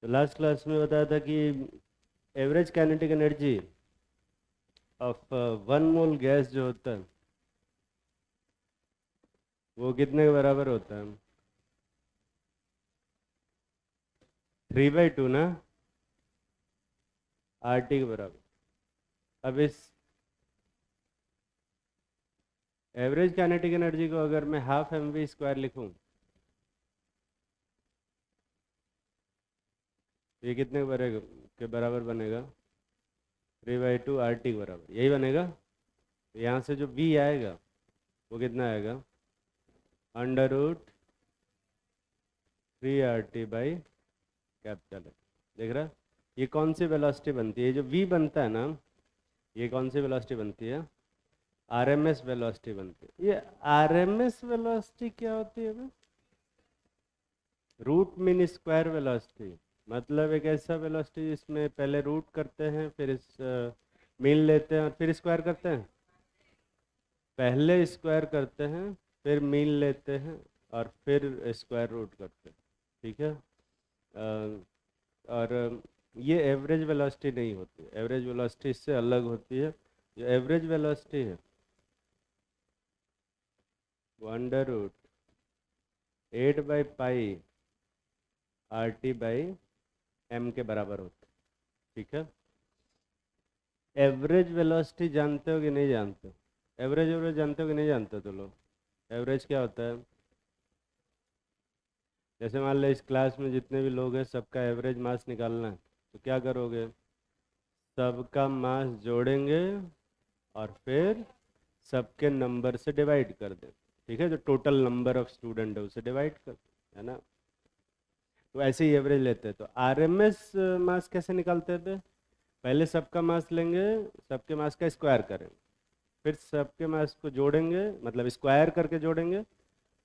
तो last class में बताया था कि average kinetic energy of 1 mole gas जो होता है वो कितने के बराबर होता है? 3/2 ना, RT के बराबर। अब इस एवरेज काइनेटिक एनर्जी को अगर मैं ½ mv² लिखूं, ये कितने के बराबर बनेगा? 3/2 RT के बराबर यही बनेगा। यहाँ से जो V आएगा वो कितना आएगा? √3RT/कैपिटल है। देख रहा? ये कौन सी वेलोसिटी बनती है? ये जो V बनता है ना, ये कौन सी वेलोसिटी बनती है? RMS वेलोसिटी बनती है। ये RMS वेलोसिटी क्या होती है? रूट मीन स्क्वायर वेलोसिटी, मतलब एक ऐसा वेलोसिटी जिसमें पहले रूट करते हैं, फिर इस मीन लेते हैं और फिर स्क्वायर करते हैं। पहले स्क्वायर करते हैं, फिर मीन लेते हैं और फिर स्क्वायर रूट करते हैं। ठीक है। और ये एवरेज वेलोसिटी नहीं होती। एवरेज वेलोसिटी इससे अलग होती है। जो एवरेज वेलोसिटी है वो √8/π RT/m के बराबर होता है। ठीक है। एवरेज वेलोसिटी जानते हो कि नहीं जानते हो? एवरेज जानते हो कि नहीं जानते हो तो लोग? एवरेज क्या होता है? जैसे मान लो इस क्लास में जितने भी लोग हैं सबका एवरेज मास निकालना है, तो क्या करोगे? सबका मास जोड़ेंगे और फिर सबके नंबर से डिवाइड कर दें। ठीक है, जो टोटल नंबर ऑफ स्टूडेंट है उसे डिवाइड कर, है ना? तो ऐसे ही एवरेज लेते हैं। तो आरएमएस मास कैसे निकालते थे? पहले सबका मास लेंगे, सबके मास का स्क्वायर करेंगे, फिर सबके मास को जोड़ेंगे, मतलब स्क्वायर करके जोड़ेंगे,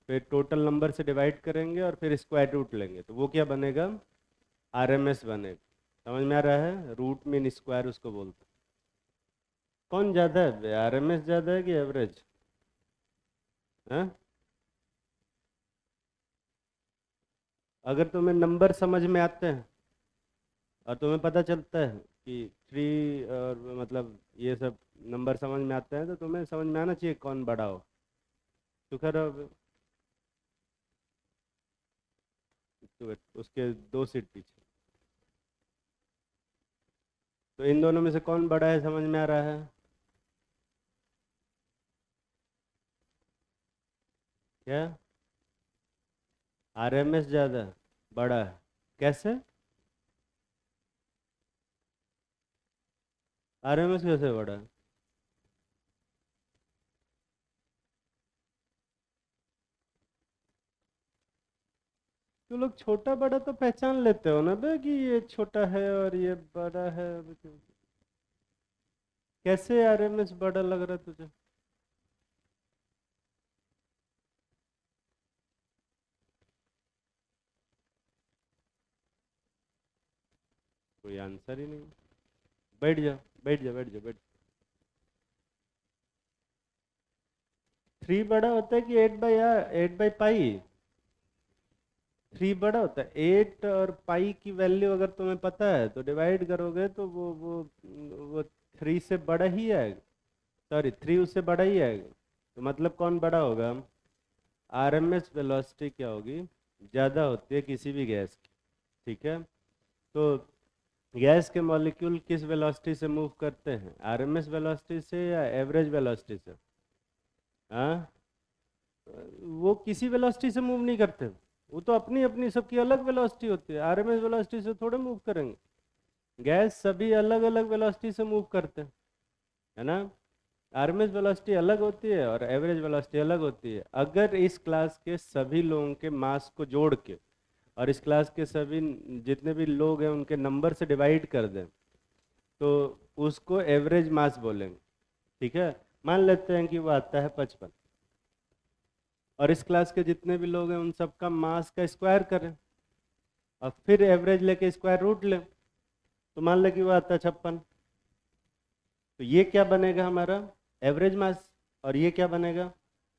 फिर टोटल नंबर से डिवाइड करेंगे और फिर स्क्वायर रूट लेंगे, तो वो क्या बनेगा? आरएमएस बनेगा। समझ में आ रहा है? रूट मीन स्क्वायर उसको बोलते हैं। कौन ज़्यादा है, आरएमएस ज़्यादा है कि एवरेज? हाँ, अगर तुम्हें नंबर समझ में आते हैं और तुम्हें पता चलता है कि 3 और मतलब ये सब नंबर समझ में आते हैं, तो तुम्हें समझ में आना चाहिए कौन बड़ा हो। शुक्र है तो उसके 2 सीट पीछे। तो इन दोनों में से कौन बड़ा है, समझ में आ रहा है? क्या? आरएमएस ज़्यादा बड़ा है? कैसे? आरएमएस कैसे बड़ा है? तो लोग छोटा बड़ा तो पहचान लेते हो ना बे कि ये छोटा है और ये बड़ा है। कैसे आरएमएस बड़ा लग रहा है तुझे? कोई आंसर ही नहीं। बैठ जा, बैठ जा, बैठ जा, बैठ। 3 बड़ा होता है कि 8/पाई? 3 बड़ा होता है। 8 और पाई की वैल्यू अगर तुम्हें पता है तो डिवाइड करोगे तो वो 3 से बड़ा ही आएगा। सॉरी, 3 उससे बड़ा ही आएगा। तो मतलब कौन बड़ा होगा? आरएमएस वेलोसिटी क्या होगी? ज़्यादा होती है किसी भी गैस की। ठीक है। तो गैस के मॉलिक्यूल किस वेलोसिटी से मूव करते हैं? आरएमएस वेलोसिटी से या एवरेज वेलोसिटी से? हाँ, वो किसी वेलोसिटी से मूव नहीं करते। वो तो अपनी अपनी सबकी अलग वेलोसिटी होती है। आरएमएस वेलोसिटी से थोड़े मूव करेंगे। गैस सभी अलग अलग वेलोसिटी से मूव करते हैं, है ना? आरएमएस वेलोसिटी अलग होती है और एवरेज वेलोसिटी अलग होती है। अगर इस क्लास के सभी लोगों के मास को जोड़ के और इस क्लास के सभी जितने भी लोग हैं उनके नंबर से डिवाइड कर दें तो उसको एवरेज मास बोलेंगे। ठीक है। मान लेते हैं कि वो आता है 55 और इस क्लास के जितने भी लोग हैं उन सबका मास का स्क्वायर करें और फिर एवरेज लेके स्क्वायर रूट लें, तो मान लें कि वो आता है 56। तो ये क्या बनेगा? हमारा एवरेज मास। और ये क्या बनेगा?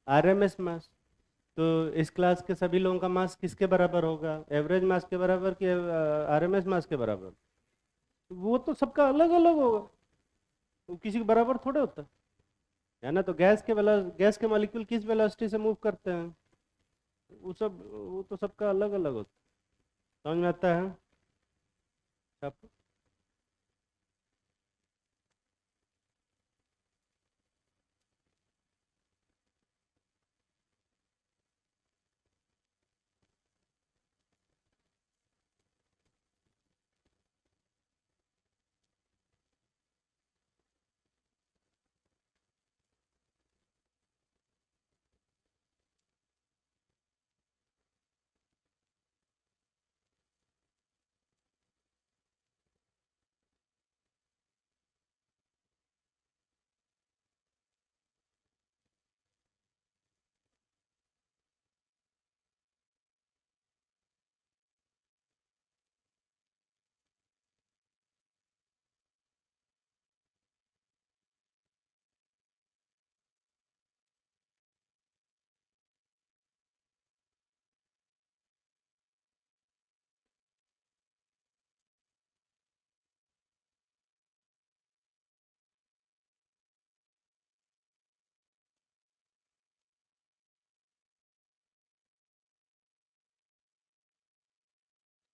आरएमएस मास। तो इस क्लास के सभी लोगों का मास किसके बराबर होगा? एवरेज मास के बराबर कि आरएमएस मास के बराबर? वो तो सबका अलग अलग होगा, वो किसी के बराबर थोड़े होता है ना। तो गैस के मॉलिक्यूल किस वेलोसिटी से मूव करते हैं, वो तो सबका अलग अलग होता है। समझ में आता है आपको?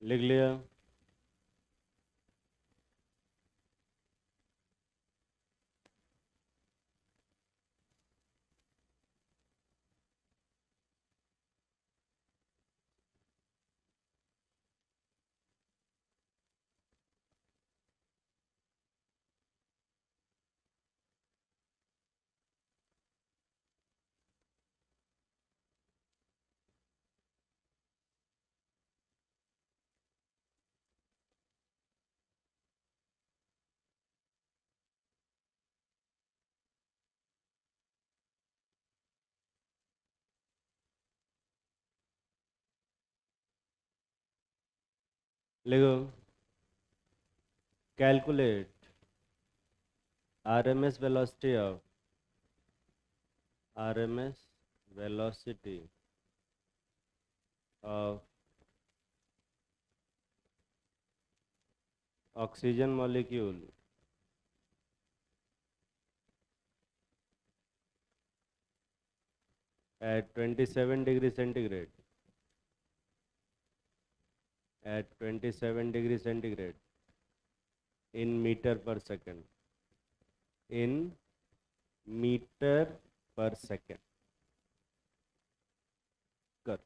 लिख लिया। लिखो, calculate RMS velocity of RMS velocity of oxygen molecule at 27 degree centigrade, at 27 degree centigrade in meter per second, in meter per second कर।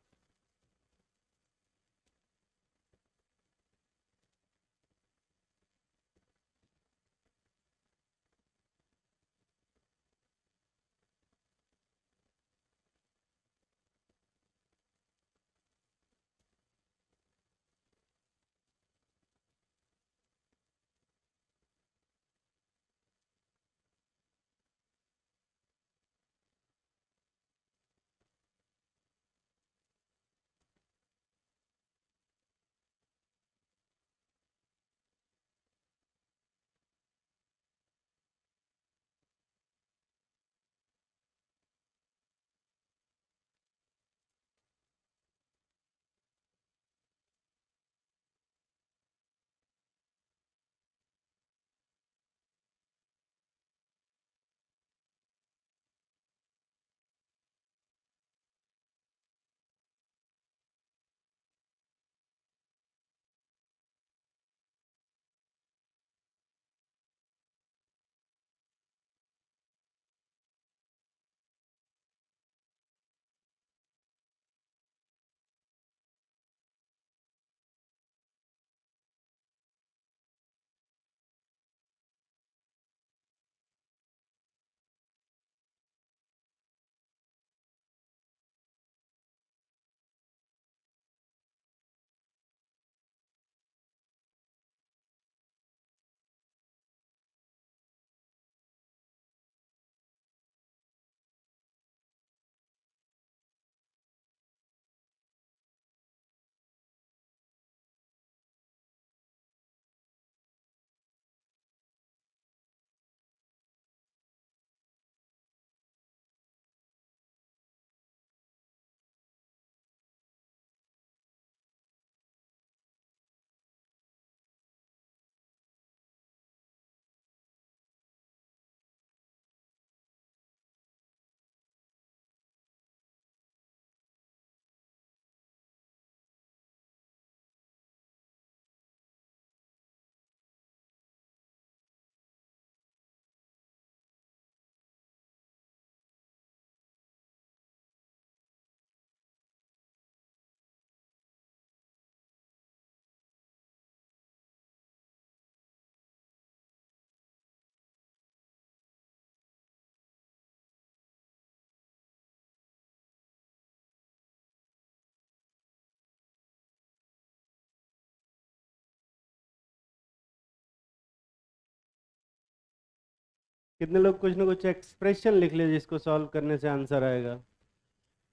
कितने लोग कुछ ना कुछ एक्सप्रेशन लिख ले जिसको सॉल्व करने से आंसर आएगा?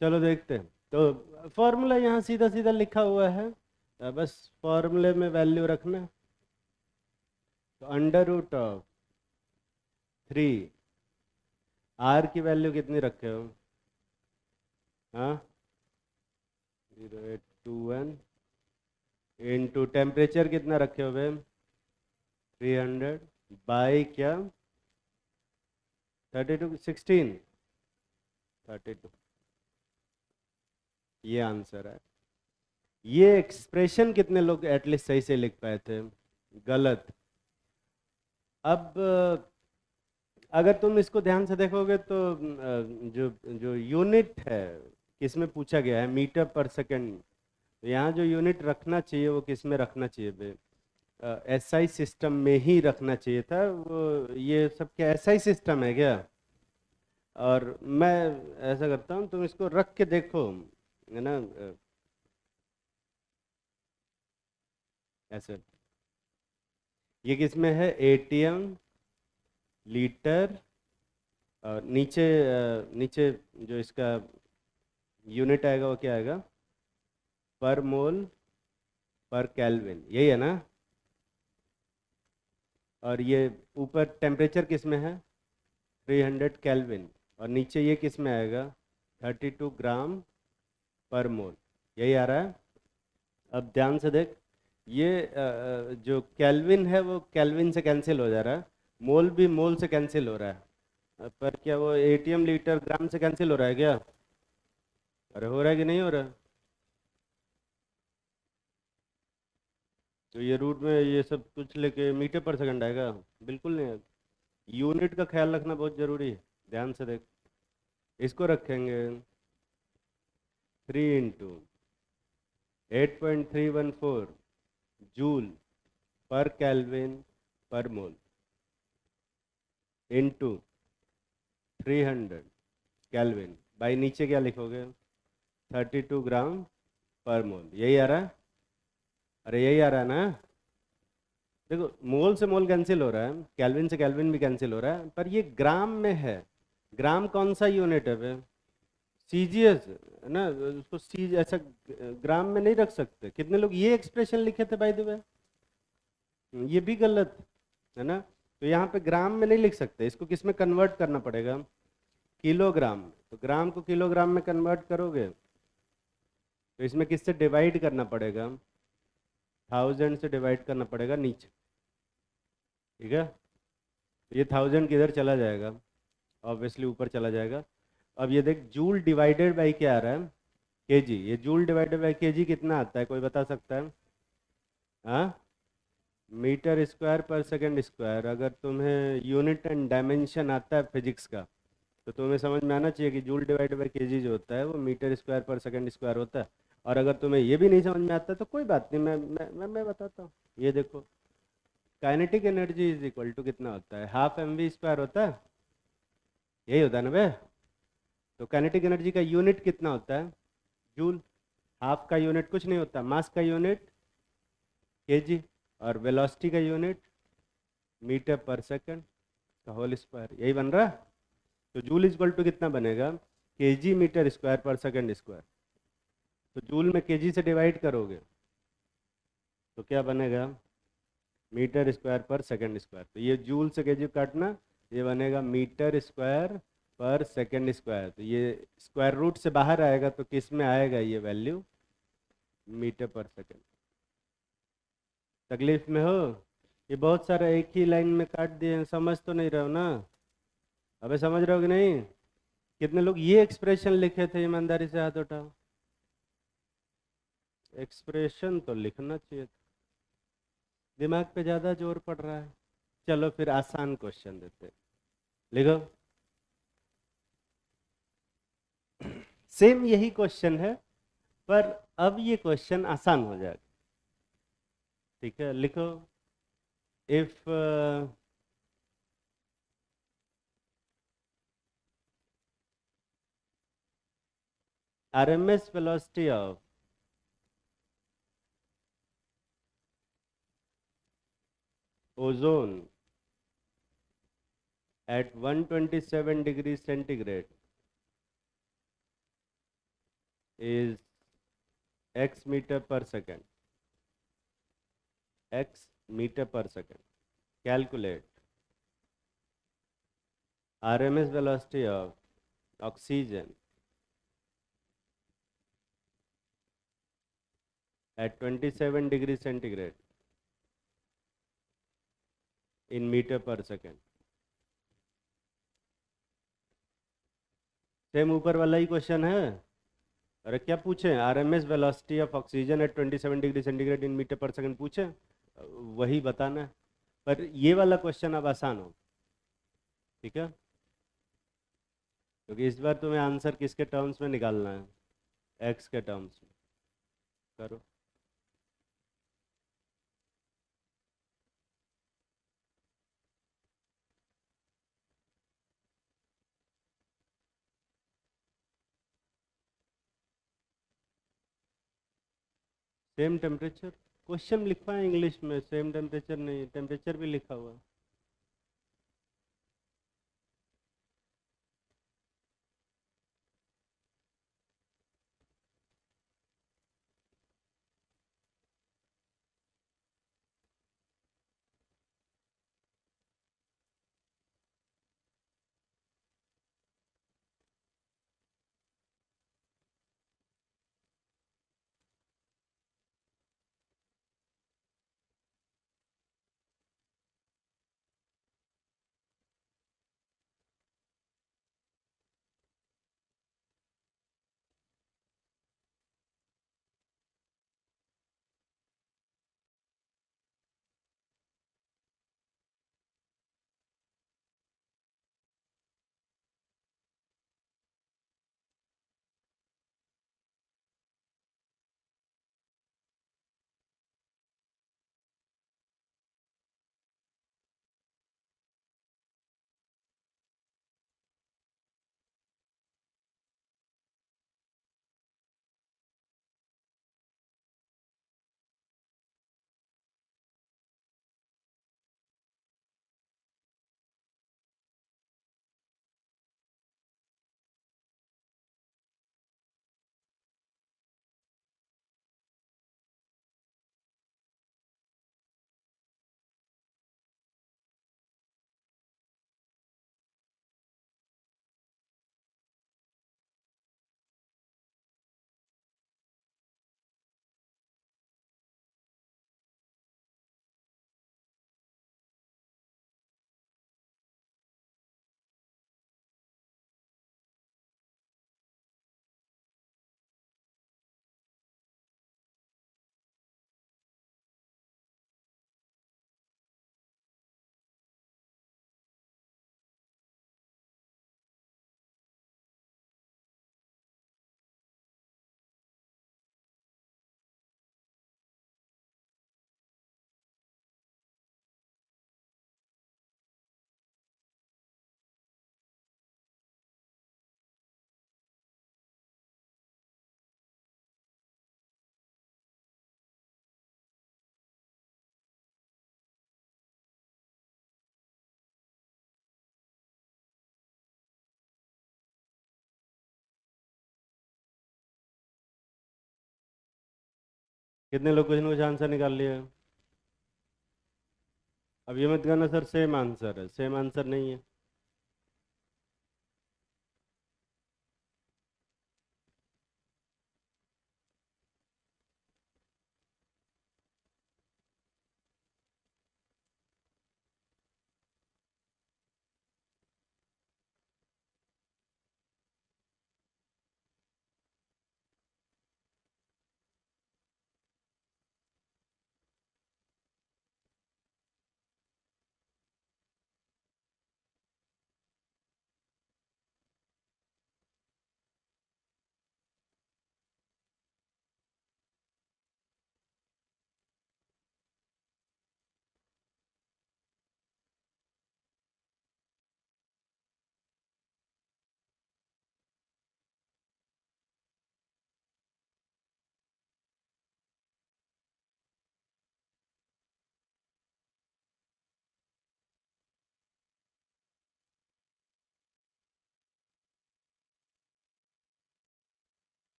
चलो देखते हैं। तो फॉर्मूला यहाँ सीधा सीधा लिखा हुआ है, बस फॉर्मूले में वैल्यू रखना। तो अंडर रूट ऑफ 3, आर की वैल्यू कितनी रखे हो? हाँ, 0821 इंटू टेम्परेचर कितना रखे हो मैम? 300 बाई क्या? 32, 16, 32। ये आंसर है। ये एक्सप्रेशन कितने लोग एटलीस्ट सही से लिख पाए थे? गलत। अब अगर तुम इसको ध्यान से देखोगे तो जो जो यूनिट है किसमें पूछा गया है? Metre per second. तो यहाँ जो यूनिट रखना चाहिए वो किस में रखना चाहिए बे? एसआई सिस्टम में ही रखना चाहिए था वो। ये सब क्या एसआई सिस्टम है क्या? और मैं ऐसा करता हूँ, तुम इसको रख के देखो, है ना, ऐसे। ये किस में है? एटीएम, लीटर, और नीचे नीचे जो इसका यूनिट आएगा वो क्या आएगा? पर मोल पर केल्विन, यही है ना? और ये ऊपर टेम्परेचर किस में है? 300 केल्विन। और नीचे ये किस में आएगा? 32 ग्राम पर मोल, यही आ रहा है। अब ध्यान से देख, ये जो केल्विन है वो केल्विन से कैंसिल हो जा रहा है, मोल भी मोल से कैंसिल हो रहा है। पर क्या वो एटीएम लीटर ग्राम से कैंसिल हो रहा है क्या? अरे हो रहा है कि नहीं हो रहा है? तो ये रूट में ये सब कुछ लेके मीटर पर सेकंड आएगा? बिल्कुल नहीं आएगा। यूनिट का ख्याल रखना बहुत जरूरी है। ध्यान से देख, इसको रखेंगे 3 × 8.314 जूल पर केल्विन पर मोल इंटू 300 केल्विन बाई नीचे क्या लिखोगे? 32 ग्राम पर मोल, यही आ रहा है? अरे यही आ रहा है ना? देखो, मोल से मोल कैंसिल हो रहा है, केल्विन से केल्विन भी कैंसिल हो रहा है, पर ये ग्राम में है। ग्राम कौन सा यूनिट है बे? सीजीएस है ना, उसको सी ऐसा ग्राम में नहीं रख सकते। कितने लोग ये एक्सप्रेशन लिखे थे बाय द वे? ये भी गलत है ना। तो यहाँ पे ग्राम में नहीं लिख सकते, इसको किस में कन्वर्ट करना पड़ेगा? किलोग्राम। तो ग्राम को किलोग्राम में कन्वर्ट करोगे तो इसमें किससे डिवाइड करना पड़ेगा? 1000 से डिवाइड करना पड़ेगा नीचे, ठीक है? तो ये 1000 किधर चला जाएगा? ऑब्वियसली ऊपर चला जाएगा। अब ये देख, जूल डिवाइडेड बाई क्या आ रहा है? केजी। ये जूल डिवाइडेड बाई केजी कितना आता है, कोई बता सकता है? हाँ, मीटर स्क्वायर पर सेकंड स्क्वायर। अगर तुम्हें यूनिट एंड डायमेंशन आता है फिजिक्स का तो तुम्हें समझ में आना चाहिए कि जूल डिवाइडेड बाई केजी जो होता है वो मीटर स्क्वायर पर सेकंड स्क्वायर होता है। और अगर तुम्हें ये भी नहीं समझ में आता तो कोई बात नहीं, मैं बताता हूँ। ये देखो, kinetic energy is equal to कितना होता है? हाफ एम वी स्क्वायर होता है, यही होता है ना बे? तो काइनेटिक एनर्जी का यूनिट कितना होता है? जूल। हाफ का यूनिट कुछ नहीं होता, मास का यूनिट केजी, और वेलोसिटी का यूनिट मीटर पर सेकंड का होल स्क्वायर, यही बन रहा है। तो जूल इक्वल टू कितना बनेगा? केजी मीटर स्क्वायर पर सेकंड स्क्वायर। तो जूल में केजी से डिवाइड करोगे तो क्या बनेगा? मीटर स्क्वायर पर सेकंड स्क्वायर। तो ये जूल से केजी काटना, ये बनेगा मीटर स्क्वायर पर सेकंड स्क्वायर। तो ये स्क्वायर रूट से बाहर आएगा तो किस में आएगा ये वैल्यू? Metre per second. तकलीफ में हो? ये बहुत सारा एक ही लाइन में काट दिए हैं, समझ तो नहीं रहे हो ना? अबे समझ रहे हो कि नहीं? कितने लोग ये एक्सप्रेशन लिखे थे? ईमानदारी से हाथ उठाओ। एक्सप्रेशन तो लिखना चाहिए था, दिमाग पे ज़्यादा जोर पड़ रहा है। चलो फिर आसान क्वेश्चन देते हैं। लिखो, सेम यही क्वेश्चन है पर अब ये क्वेश्चन आसान हो जाएगा। ठीक है, लिखो। If RMS velocity of ozone at 127 degrees centigrade is x meter per second. X meter per second. Calculate RMS velocity of oxygen at 27 degrees centigrade in meter per second. Same ऊपर वाला ही question है। अरे क्या पूछे, RMS velocity of oxygen at 27 degree centigrade in metre per second पूछे, वही बताना है। पर ये वाला क्वेश्चन अब आसान हो, ठीक है, क्योंकि इस बार तुम्हें आंसर किसके टर्म्स में निकालना है, एक्स के टर्म्स में। करो। सेम टेम्परेचर, क्वेश्चन लिखवा है इंग्लिश में, सेम टेम्परेचर नहीं, टेम्परेचर भी लिखा हुआ है। कितने लोग कुछ ना कुछ आंसर निकाल लिए? अब ये मत कहना सर सेम आंसर है, सेम आंसर नहीं है।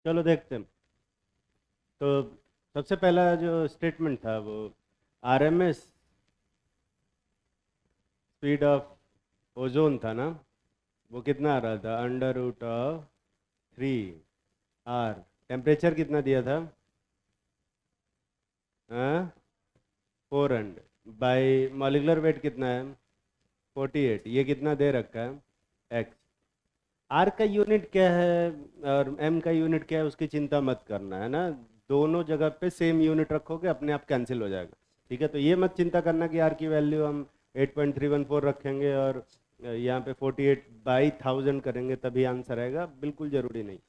चलो देखते हैं। तो सबसे पहला जो स्टेटमेंट था वो आरएमएस स्पीड ऑफ ओजोन था ना, वो कितना आ रहा था, √3r। टेम्परेचर कितना दिया था, हाँ 400 बाई मॉलिकुलर वेट कितना है 48, ये कितना दे रखा है x। आर का यूनिट क्या है और एम का यूनिट क्या है उसकी चिंता मत करना, है ना। दोनों जगह पे सेम यूनिट रखोगे अपने आप कैंसिल हो जाएगा, ठीक है। तो ये मत चिंता करना कि आर की वैल्यू हम 8.314 रखेंगे और यहाँ पे 48/1000 करेंगे तभी आंसर आएगा, बिल्कुल ज़रूरी नहीं।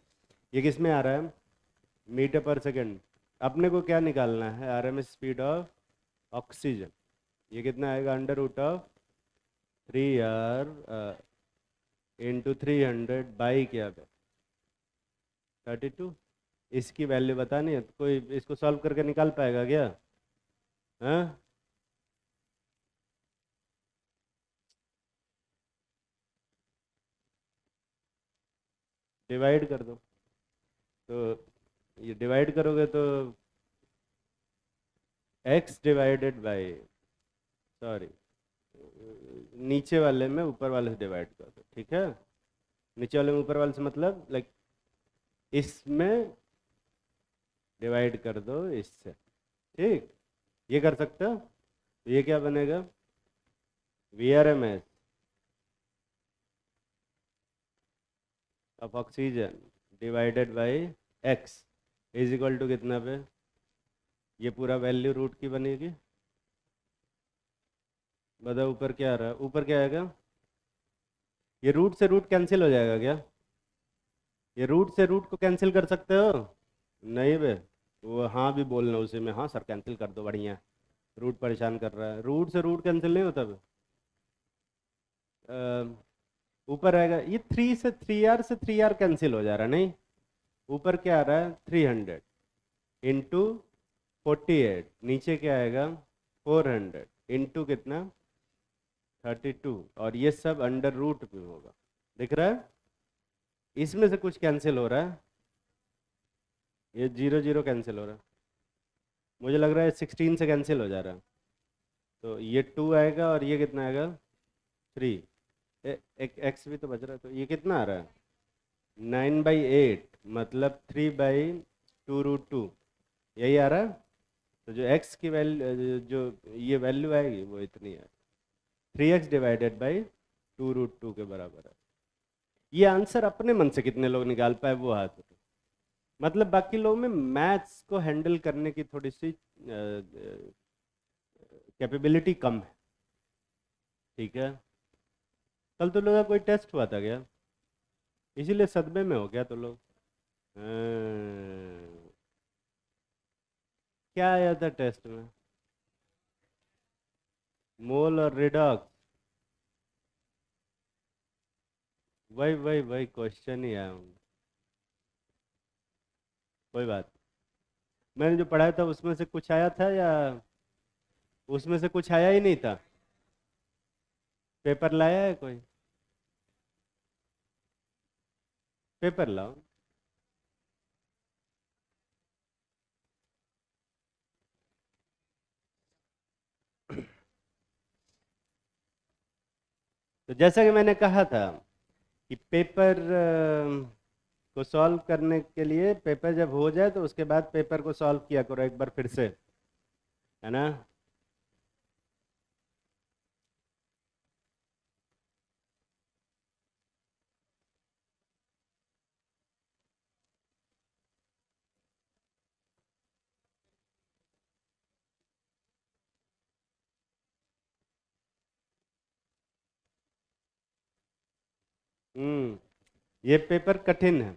ये किस में आ रहा है, मीटर पर सेकेंड। अपने को क्या निकालना है, आरएमएस स्पीड ऑफ ऑक्सीजन। ये कितना आएगा, √3r इंटू 300 बाई क्या पे 32। इसकी वैल्यू बतानी है तो कोई इसको सॉल्व करके निकाल पाएगा क्या, हाँ। डिवाइड कर दो, तो ये डिवाइड करोगे तो x डिवाइडेड बाई, सॉरी नीचे वाले में ऊपर वाले से डिवाइड कर दो, ठीक है। नीचे वाले में ऊपर वाले से मतलब लाइक इसमें डिवाइड कर दो इससे, ठीक। ये कर सकते हो, तो ये क्या बनेगा, VRMS of oxygen divided by x is equal to कितना पे, ये पूरा वैल्यू रूट की बनेगी। बताओ ऊपर क्या आ रहा है, ऊपर क्या आएगा, ये रूट से रूट कैंसिल हो जाएगा क्या, ये रूट से रूट को कैंसिल कर सकते हो, नहीं बे, वो हाँ भी बोलना उसी में, हाँ सर कैंसिल कर दो बढ़िया, रूट परेशान कर रहा है, रूट से रूट कैंसिल नहीं होता बे। ऊपर आएगा ये 3 से 3r कैंसिल हो जा रहा है, नहीं ऊपर क्या आ रहा है 300 इंटू 48, नीचे क्या आएगा 400 इंटू कितना 32, और ये सब अंडर रूट में होगा, दिख रहा है। इसमें से कुछ कैंसिल हो रहा है, ये 0 0 कैंसिल हो रहा है, मुझे लग रहा है 16 से कैंसिल हो जा रहा है, तो ये 2 आएगा और ये कितना आएगा 3, एक एक्स भी तो बच रहा है, तो ये कितना आ रहा है 9/8 मतलब 3/2√2, यही आ रहा है। तो जो x की वैल्यू जो ये वैल्यू आएगी वो इतनी है, 3x डिवाइडेड बाई 2√2 के बराबर है। ये आंसर अपने मन से कितने लोग निकाल पाए वो हाथ उठाओ। मतलब बाकी लोगों में मैथ्स को हैंडल करने की थोड़ी सी कैपेबिलिटी कम है, ठीक है। कल तो लोगों का कोई टेस्ट हुआ था क्या, इसीलिए सदमे में हो गया तो लोग, क्या आया था टेस्ट में, मोल और रिडॉक्स, वही वही वही क्वेश्चन ही आया हूँ, कोई बात। मैंने जो पढ़ाया था उसमें से कुछ आया था या उसमें से कुछ आया ही नहीं था, पेपर लाया है कोई, पेपर लाओ। तो जैसा कि मैंने कहा था कि पेपर को सॉल्व करने के लिए, पेपर जब हो जाए तो उसके बाद पेपर को सॉल्व किया करो एक बार फिर से, है ना। ये पेपर कठिन है,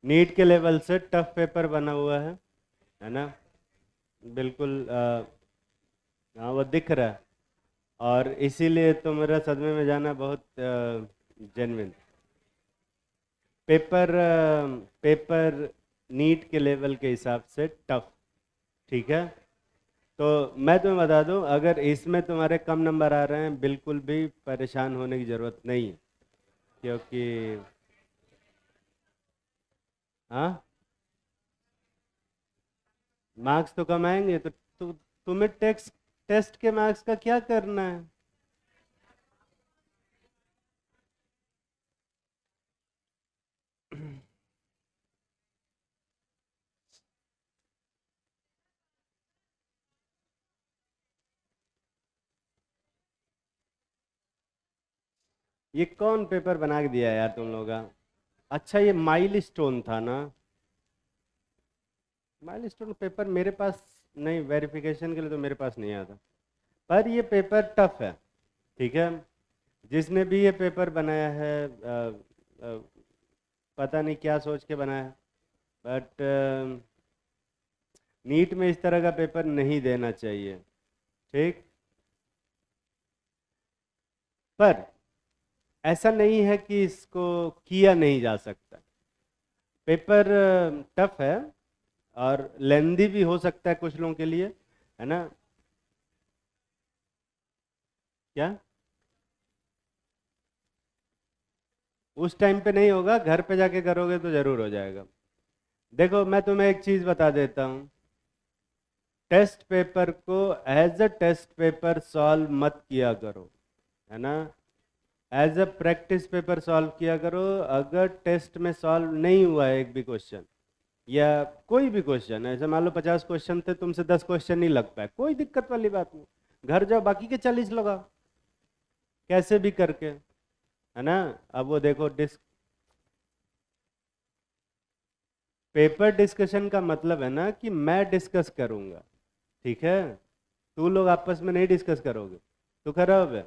नीट के लेवल से टफ पेपर बना हुआ है ना, बिल्कुल हाँ वो दिख रहा है, और इसीलिए तो मेरा सदमे में जाना बहुत जेन्युइन। पेपर पेपर नीट के लेवल के हिसाब से टफ, ठीक है। तो मैं तुम्हें बता दूं, अगर इसमें तुम्हारे कम नंबर आ रहे हैं बिल्कुल भी परेशान होने की ज़रूरत नहीं है, क्योंकि हाँ, मार्क्स तो कम आएंगे तो तुम्हें टेक्स्ट टेस्ट के मार्क्स का क्या करना है? ये कौन पेपर बना के दिया यार तुम लोग का? अच्छा, ये माइल स्टोन था ना? माइल स्टोन पेपर मेरे पास नहीं, वेरिफिकेशन के लिए तो मेरे पास नहीं आता। पर ये पेपर टफ है, ठीक है। जिसने भी ये पेपर बनाया है अ, पता नहीं क्या सोच के बनाया है, बट नीट में इस तरह का पेपर नहीं देना चाहिए, ठीक। पर ऐसा नहीं है कि इसको किया नहीं जा सकता। पेपर टफ है और लेंदी भी हो सकता है कुछ लोगों के लिए, है ना? क्या? उस टाइम पे नहीं होगा, घर पे जाके करोगे तो जरूर हो जाएगा। देखो, मैं तुम्हें एक चीज बता देता हूँ। टेस्ट पेपर को as a test paper solve मत किया करो, है ना? As a practice paper solve किया करो। अगर टेस्ट में सॉल्व नहीं हुआ है एक भी क्वेश्चन, या कोई भी क्वेश्चन, ऐसे मान लो 50 क्वेश्चन थे, तुमसे 10 क्वेश्चन नहीं लग पाए, कोई दिक्कत वाली बात नहीं। घर जाओ, बाकी के 40 लगाओ, कैसे भी करके, है ना? अब वो देखो, पेपर डिस्कशन का मतलब है ना कि मैं डिस्कस करूंगा, ठीक है। तू लोग आपस में नहीं डिस्कस करोगे। तो खड़ा हो गया,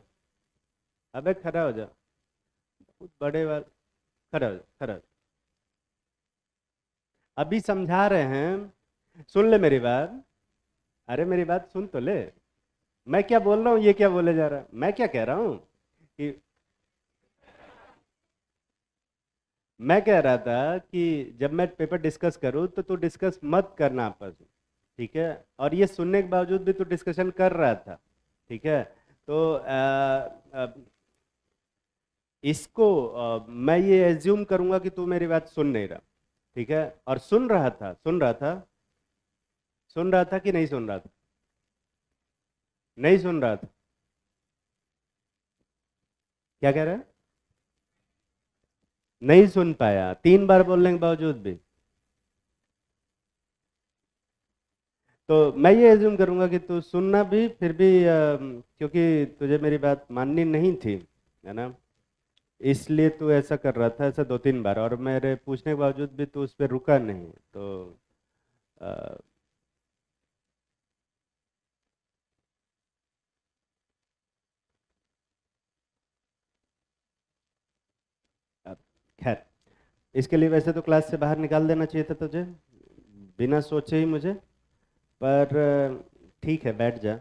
अबे खड़ा हो जा, बहुत बड़े वाल, खड़ा हो जा, खड़ा हो जा। अभी समझा रहे हैं, सुन ले मेरी बात। अरे मेरी बात सुन तो ले। मैं क्या बोल रहा हूँ, ये क्या बोले जा रहा है, मैं क्या कह रहा हूँ कि मैं कह रहा था कि जब मैं पेपर डिस्कस करूँ तो तू डिस्कस मत करना आपस में, ठीक है। और ये सुनने के बावजूद भी तू डिस्कशन कर रहा था, ठीक है। तो इसको मैं ये एज्यूम करूंगा कि तू मेरी बात सुन नहीं रहा, ठीक है। और सुन रहा था कि नहीं सुन रहा था? नहीं सुन रहा था? क्या कह रहा है? नहीं सुन पाया 3 बार बोलने के बावजूद भी? तो मैं ये एज्यूम करूंगा कि तू सुनना भी फिर भी क्योंकि तुझे मेरी बात माननी नहीं थी, है ना? इसलिए तू ऐसा कर रहा था, ऐसा 2-3 बार, और मेरे पूछने के बावजूद भी तू उस पर रुका नहीं। तो अ, अब खैर, इसके लिए वैसे तो क्लास से बाहर निकाल देना चाहिए था तुझे, बिना सोचे ही मुझे। पर ठीक है, बैठ जा।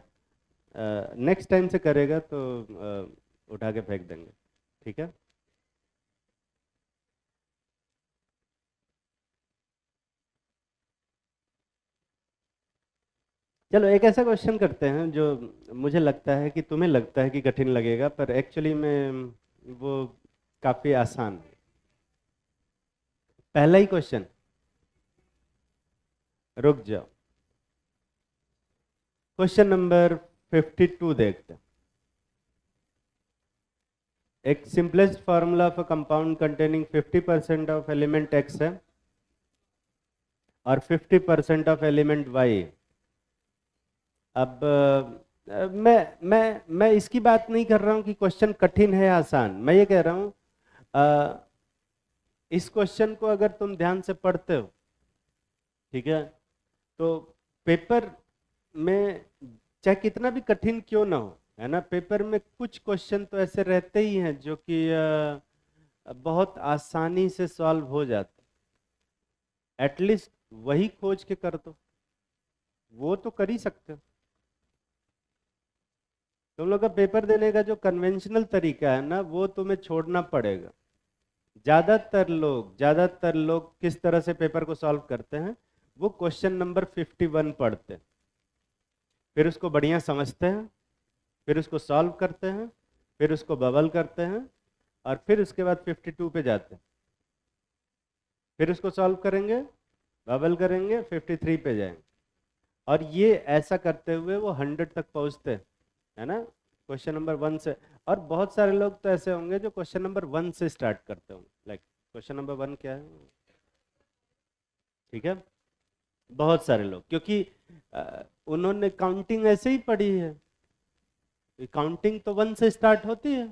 नेक्स्ट टाइम से करेगा तो उठा के फेंक देंगे, ठीक है। चलो, एक ऐसा क्वेश्चन करते हैं जो मुझे लगता है कि तुम्हें लगता है कि कठिन लगेगा, पर एक्चुअली में वो काफी आसान है। पहला ही क्वेश्चन, रुक जाओ। क्वेश्चन नंबर 52 देखते हैं। एक simplest formula of a compound containing 50% of element x है और 50% ऑफ एलिमेंट वाई। अब मैं इसकी बात नहीं कर रहा हूं कि क्वेश्चन कठिन है या आसान। मैं ये कह रहा हूं, इस क्वेश्चन को अगर तुम ध्यान से पढ़ते हो, ठीक है, तो पेपर में चाहे कितना भी कठिन क्यों ना हो, है ना, पेपर में कुछ क्वेश्चन तो ऐसे रहते ही हैं जो कि बहुत आसानी से सॉल्व हो जाते। एटलीस्ट वही खोज के कर दो, वो तो कर ही सकते हो। तुम लोग का पेपर देने का जो कन्वेंशनल तरीका है ना, वो तुम्हें छोड़ना पड़ेगा। ज्यादातर लोग किस तरह से पेपर को सॉल्व करते हैं? वो क्वेश्चन नंबर 51 पढ़ते हैं, फिर उसको बढ़िया समझते हैं, फिर उसको सॉल्व करते हैं, फिर उसको बबल करते हैं, और फिर उसके बाद 52 पे जाते हैं। फिर उसको सॉल्व करेंगे, बबल करेंगे, 53 पे जाएंगे। और ये ऐसा करते हुए वो 100 तक पहुंचते हैं, है ना, क्वेश्चन नंबर 1 से। और बहुत सारे लोग तो ऐसे होंगे जो क्वेश्चन नंबर 1 से स्टार्ट करते होंगे। लाइक क्वेश्चन नंबर 1 क्या है, ठीक है, बहुत सारे लोग, क्योंकि उन्होंने काउंटिंग ऐसे ही पढ़ी है। काउंटिंग तो 1 से स्टार्ट होती है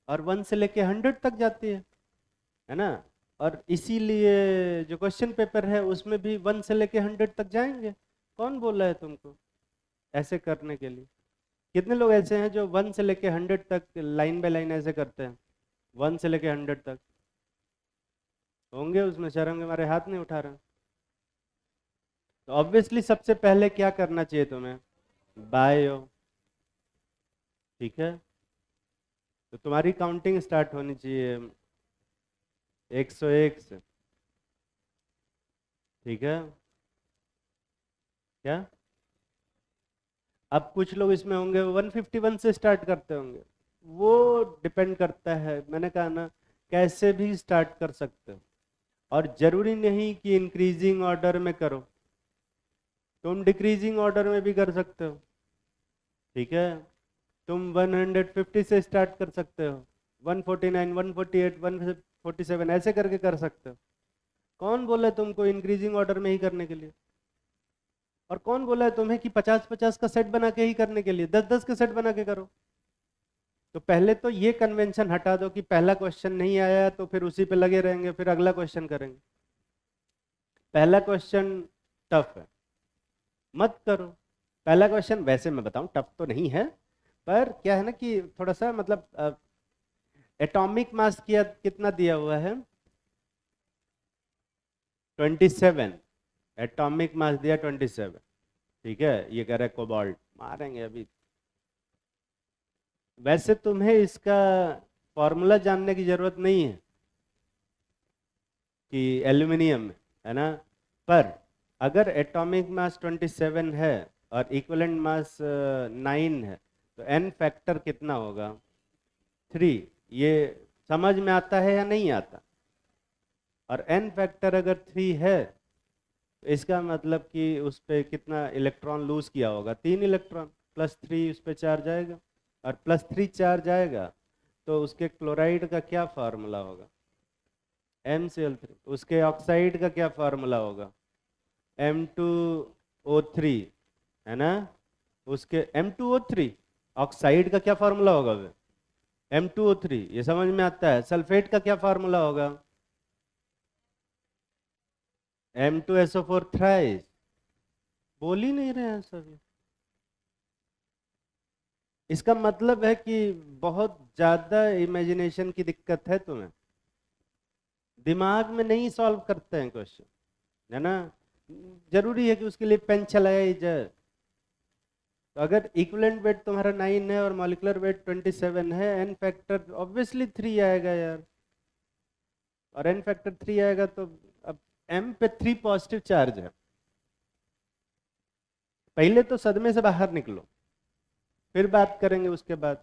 और 1 से लेके 100 तक जाती है ना। और इसीलिए जो क्वेश्चन पेपर है उसमें भी 1 से लेके 100 तक जाएंगे। कौन बोला है तुमको ऐसे करने के लिए? कितने लोग ऐसे हैं जो 1 से लेके 100 तक लाइन बाय लाइन ऐसे करते हैं, 1 से लेके 100 तक? होंगे, उसमें शर्म के मारे हाथ नहीं उठा रहे। तो ऑब्वियसली सबसे पहले क्या करना चाहिए तुम्हें, बायो, ठीक है। तो तुम्हारी काउंटिंग स्टार्ट होनी चाहिए 101 से, ठीक है। क्या, अब कुछ लोग इसमें होंगे 151 से स्टार्ट करते होंगे। वो डिपेंड करता है, मैंने कहा ना, कैसे भी स्टार्ट कर सकते हो। और जरूरी नहीं कि इंक्रीजिंग ऑर्डर में करो, तुम डिक्रीजिंग ऑर्डर में भी कर सकते हो, ठीक है। तुम 150 से स्टार्ट कर सकते हो, 149, 148, 147 ऐसे करके कर सकते हो। कौन बोला है तुमको इंक्रीजिंग ऑर्डर में ही करने के लिए? और कौन बोला है तुम्हें कि 50-50 का सेट बना के ही करने के लिए? 10-10 के सेट बना के करो। तो पहले तो ये कन्वेंशन हटा दो कि पहला क्वेश्चन नहीं आया तो फिर उसी पे लगे रहेंगे, फिर अगला क्वेश्चन करेंगे। पहला क्वेश्चन टफ है, मत करो। पहला क्वेश्चन वैसे मैं बताऊं टफ तो नहीं है, पर क्या है ना कि थोड़ा सा मतलब एटॉमिक मास किया कितना दिया हुआ है, 27। एटॉमिक मास दिया 27, ठीक है। ये कह रहा है कोबाल्ट, मारेंगे अभी। वैसे तुम्हें इसका फॉर्मूला जानने की जरूरत नहीं है कि एल्यूमिनियम में, है ना। पर अगर एटॉमिक मास 27 है और इक्विवेलेंट मास 9 है, तो एन फैक्टर कितना होगा, 3। ये समझ में आता है या नहीं आता? और एन फैक्टर अगर 3 है तो इसका मतलब कि उस पर कितना इलेक्ट्रॉन लूज किया होगा, 3 इलेक्ट्रॉन, +3 उस पर चार्ज आएगा। और +3 चार्ज आएगा तो उसके क्लोराइड का क्या फार्मूला होगा, MCl3। उसके ऑक्साइड का क्या फार्मूला होगा, M2O3, है ना। उसके M2O3 ऑक्साइड का क्या फार्मूला होगा वे, M2O3, ये समझ में आता है। सल्फेट का क्या फार्मूला होगा, M2SO4 थ्राइस। बोल ही नहीं रहे हैं सभी। इसका मतलब है कि बहुत ज्यादा इमेजिनेशन की दिक्कत है तुम्हें, दिमाग में नहीं सॉल्व करते हैं क्वेश्चन, है ना। जरूरी है कि उसके लिए पेन चलाया ही जाए। तो अगर इक्विवेलेंट वेट तुम्हारा 9 है और मॉलिक्यूलर वेट 27 है, एन फैक्टर ऑब्वियसली 3 आएगा यार। और एन फैक्टर 3 आएगा तो अब एम पे 3 पॉजिटिव चार्ज है। पहले तो सदमे से बाहर निकलो, फिर बात करेंगे उसके बाद।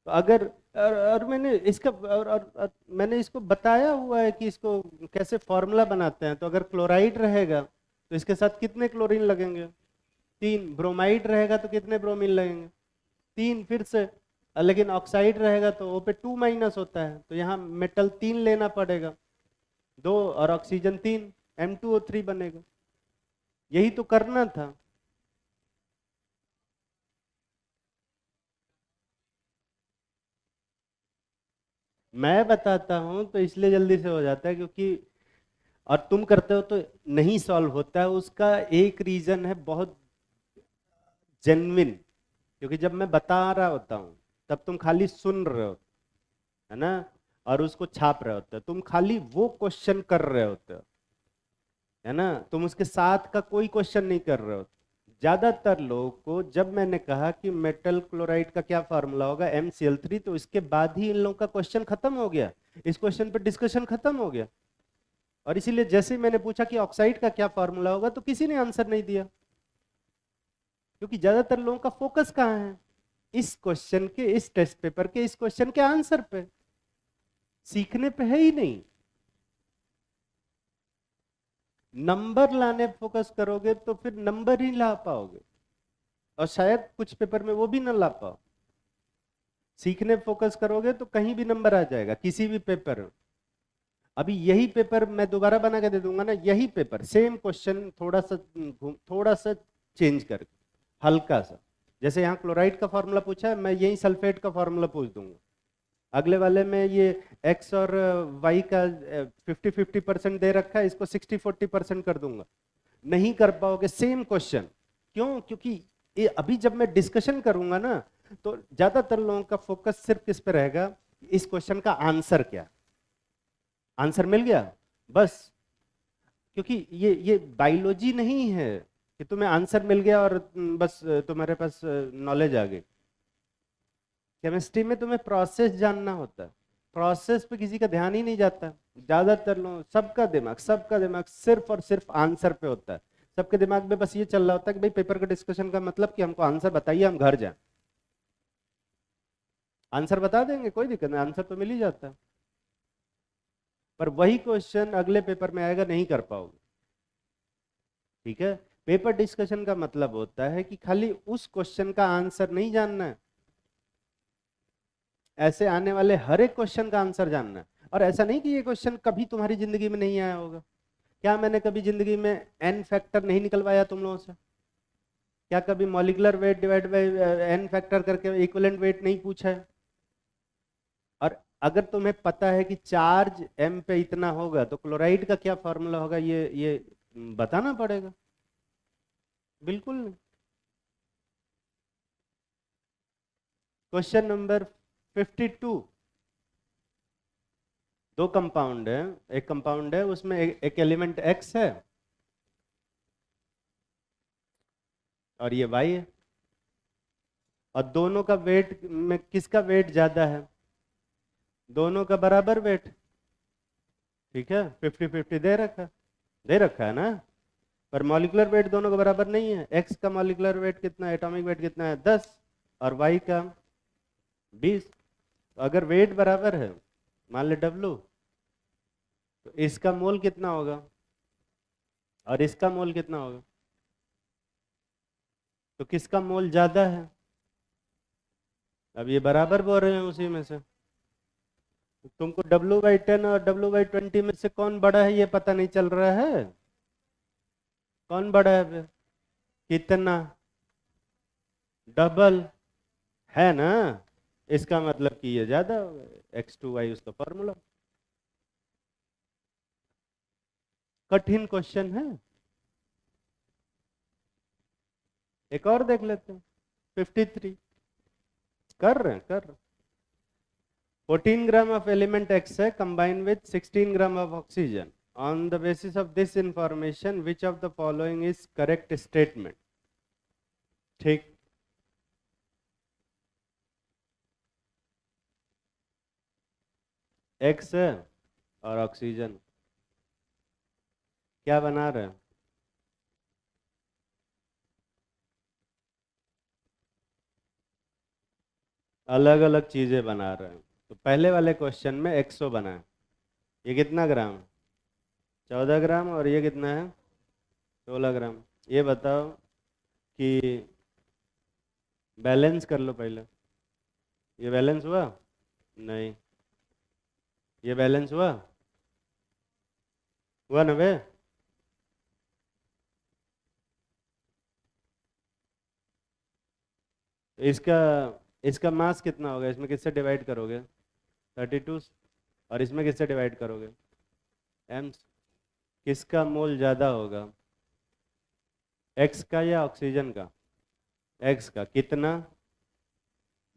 तो अगर और मैंने इसका और मैंने इसको बताया हुआ है कि इसको कैसे फॉर्मूला बनाते हैं। तो अगर क्लोराइड रहेगा तो इसके साथ कितने क्लोरीन लगेंगे, 3। ब्रोमाइड रहेगा तो कितने ब्रोमीन लगेंगे, 3 फिर से। लेकिन ऑक्साइड रहेगा तो ओ पे 2- होता है, तो यहाँ मेटल 3 लेना पड़ेगा, 2 और ऑक्सीजन 3, M2O3 बनेगा। यही तो करना था। मैं बताता हूं तो इसलिए जल्दी से हो जाता है क्योंकि, और तुम करते हो तो नहीं सॉल्व होता है। उसका एक रीजन है बहुत जेन्युइन, क्योंकि जब मैं बता रहा होता हूँ तब तुम खाली सुन रहे हो, है ना, और उसको छाप रहे होते हो। तुम खाली वो क्वेश्चन कर रहे होते हो, है ना, तुम उसके साथ का कोई क्वेश्चन नहीं कर रहे हो। ज्यादातर लोगों को जब मैंने कहा कि मेटल क्लोराइड का क्या फार्मूला होगा, MCl3, तो इसके बाद ही इन लोगों का क्वेश्चन खत्म हो गया, इस क्वेश्चन पर डिस्कशन खत्म हो गया। और इसीलिए जैसे ही मैंने पूछा कि ऑक्साइड का क्या फार्मूला होगा तो किसी ने आंसर नहीं दिया, क्योंकि ज्यादातर लोगों का फोकस कहाँ है, इस क्वेश्चन के, इस टेस्ट पेपर के इस क्वेश्चन के आंसर पे, सीखने पे है ही नहीं। नंबर लाने फोकस करोगे तो फिर नंबर ही ला पाओगे, और शायद कुछ पेपर में वो भी ना ला पाओ। सीखने फोकस करोगे तो कहीं भी नंबर आ जाएगा, किसी भी पेपर में। अभी यही पेपर मैं दोबारा बना के दे दूंगा ना, यही पेपर सेम क्वेश्चन थोड़ा सा चेंज करके, हल्का सा। जैसे यहाँ क्लोराइड का फॉर्मूला पूछा है, मैं यही सल्फेट का फॉर्मूला पूछ दूंगा। अगले वाले में ये एक्स और वाई का 50-50% दे रखा है, इसको 60-40% कर दूंगा। नहीं कर पाओगे सेम क्वेश्चन। क्यों? क्योंकि ये अभी जब मैं डिस्कशन करूंगा ना, तो ज्यादातर लोगों का फोकस सिर्फ किस पे रहेगा, इस क्वेश्चन का आंसर क्या, आंसर मिल गया बस। क्योंकि ये बायोलॉजी नहीं है कि तुम्हें आंसर मिल गया और बस तुम्हारे पास नॉलेज आ गई। केमिस्ट्री में तुम्हें प्रोसेस जानना होता है, प्रोसेस पे किसी का ध्यान ही नहीं जाता। ज्यादातर लोग, सबका दिमाग सिर्फ और सिर्फ आंसर पे होता है। सबके दिमाग में बस ये चल रहा होता है कि भाई पेपर का डिस्कशन का मतलब कि हमको आंसर बताइए, हम घर जाएं। आंसर बता देंगे, कोई दिक्कत नहीं, आंसर तो मिल ही जाता है। पर वही क्वेश्चन अगले पेपर में आएगा, नहीं कर पाओगे। ठीक है, पेपर डिस्कशन का मतलब होता है कि खाली उस क्वेश्चन का आंसर नहीं जानना है, ऐसे आने वाले हर एक क्वेश्चन का आंसर जानना है। और ऐसा नहीं कि ये क्वेश्चन कभी तुम्हारी जिंदगी में नहीं आया होगा। क्या मैंने कभी जिंदगी में एन फैक्टर नहीं निकलवाया तुम लोगों से? क्या कभी molecular weight divide by N factor करके इक्विवेलेंट वेट नहीं पूछा है? और अगर तुम्हें पता है कि चार्ज एम पे इतना होगा, तो क्लोराइड का क्या फॉर्मूला होगा, ये बताना पड़ेगा? बिल्कुल नहीं। Question number 52। दो कंपाउंड है, एक कंपाउंड है उसमें एक एलिमेंट एक्स है और ये वाई है, और दोनों का वेट में किसका वेट ज्यादा है? दोनों का बराबर वेट। ठीक है, 50-50 दे रखा है ना। पर मॉलिक्यूलर वेट दोनों का बराबर नहीं है। एक्स का मॉलिक्यूलर वेट कितना है, एटॉमिक वेट कितना है, 10, और वाई का 20। तो अगर वेट बराबर है, मान ले डब्लू, तो इसका मोल कितना होगा और इसका मोल कितना होगा? तो किसका मोल ज्यादा है? अब ये बराबर बोल रहे हैं उसी में से। तो तुमको W/10 और W/20 में से कौन बड़ा है ये पता नहीं चल रहा है? कौन बड़ा है फिर? कितना? डबल है ना। इसका मतलब कि ये ज्यादा होगा, X2Y उसका फॉर्मूला। कठिन क्वेश्चन है। एक और देख लेते हैं, 53। कर रहे हैं। 14 ग्राम ऑफ एलिमेंट एक्स है combine with 16 gram of oxygen. On the basis of this information which of the following is correct statement? ठीक। एक्स है और ऑक्सीजन, क्या बना रहे हैं? अलग अलग चीजें बना रहे हैं। तो पहले वाले क्वेश्चन में 100 बना है, ये कितना ग्राम? 14 ग्राम, और ये कितना है? 16 ग्राम। ये बताओ कि बैलेंस कर लो पहले। ये बैलेंस हुआ? नहीं। ये बैलेंस हुआ ना बे? तो इसका इसका मास कितना होगा, इसमें किससे डिवाइड करोगे? 32। और इसमें किससे डिवाइड करोगे? एम। किसका मोल ज़्यादा होगा, एक्स का या ऑक्सीजन का? एक्स का। कितना?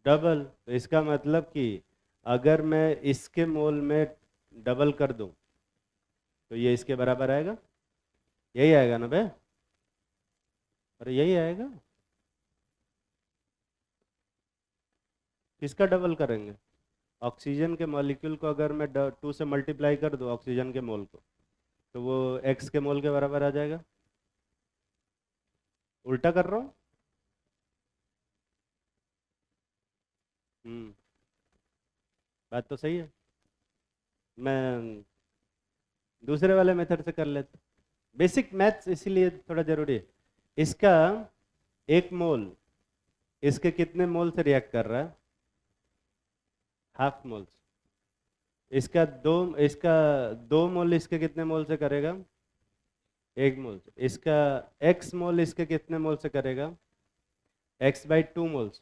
डबल। तो इसका मतलब कि अगर मैं इसके मोल में डबल कर दूं, तो ये इसके बराबर आएगा। यही आएगा ना बे? अरे यही आएगा। किसका डबल करेंगे? ऑक्सीजन के मॉलिक्यूल को अगर मैं 2 से मल्टीप्लाई कर दूं ऑक्सीजन के मोल को, तो वो एक्स के मोल के बराबर आ जाएगा। उल्टा कर रहा हूँ। हम्म। बात तो सही है। मैं दूसरे वाले मेथड से कर लेता। बेसिक मैथ्स इसीलिए थोड़ा जरूरी है। इसका 1 मोल इसके कितने मोल से रिएक्ट कर रहा है? Half mole. इसका 2 मोल इसके कितने मोल से करेगा? 1 मोल से। इसका x मोल इसके कितने मोल से करेगा? x/2 moles.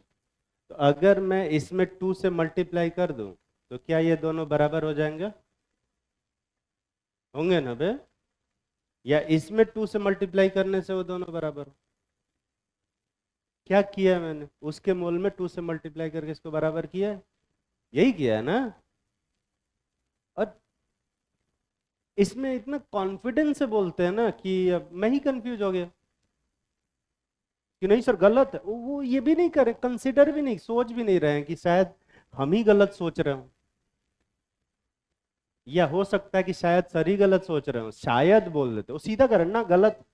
तो अगर मैं इसमें 2 से मल्टीप्लाई कर दूं तो क्या ये दोनों बराबर हो जाएंगे? होंगे ना बे? या इसमें 2 से मल्टीप्लाई करने से वो दोनों बराबर हो? क्या किया मैंने? उसके मोल में 2 से मल्टीप्लाई करके इसको बराबर किया है। यही किया है ना? और इसमें इतना कॉन्फिडेंस से बोलते हैं ना कि अब मैं ही कंफ्यूज हो गया कि नहीं सर गलत है। वो ये भी नहीं करे, कंसिडर भी नहीं, सोच भी नहीं रहे हैं कि शायद हम ही गलत सोच रहे हो, या हो सकता है कि शायद सर ही गलत सोच रहे हो। शायद बोल देते, वो सीधा करें ना गलत।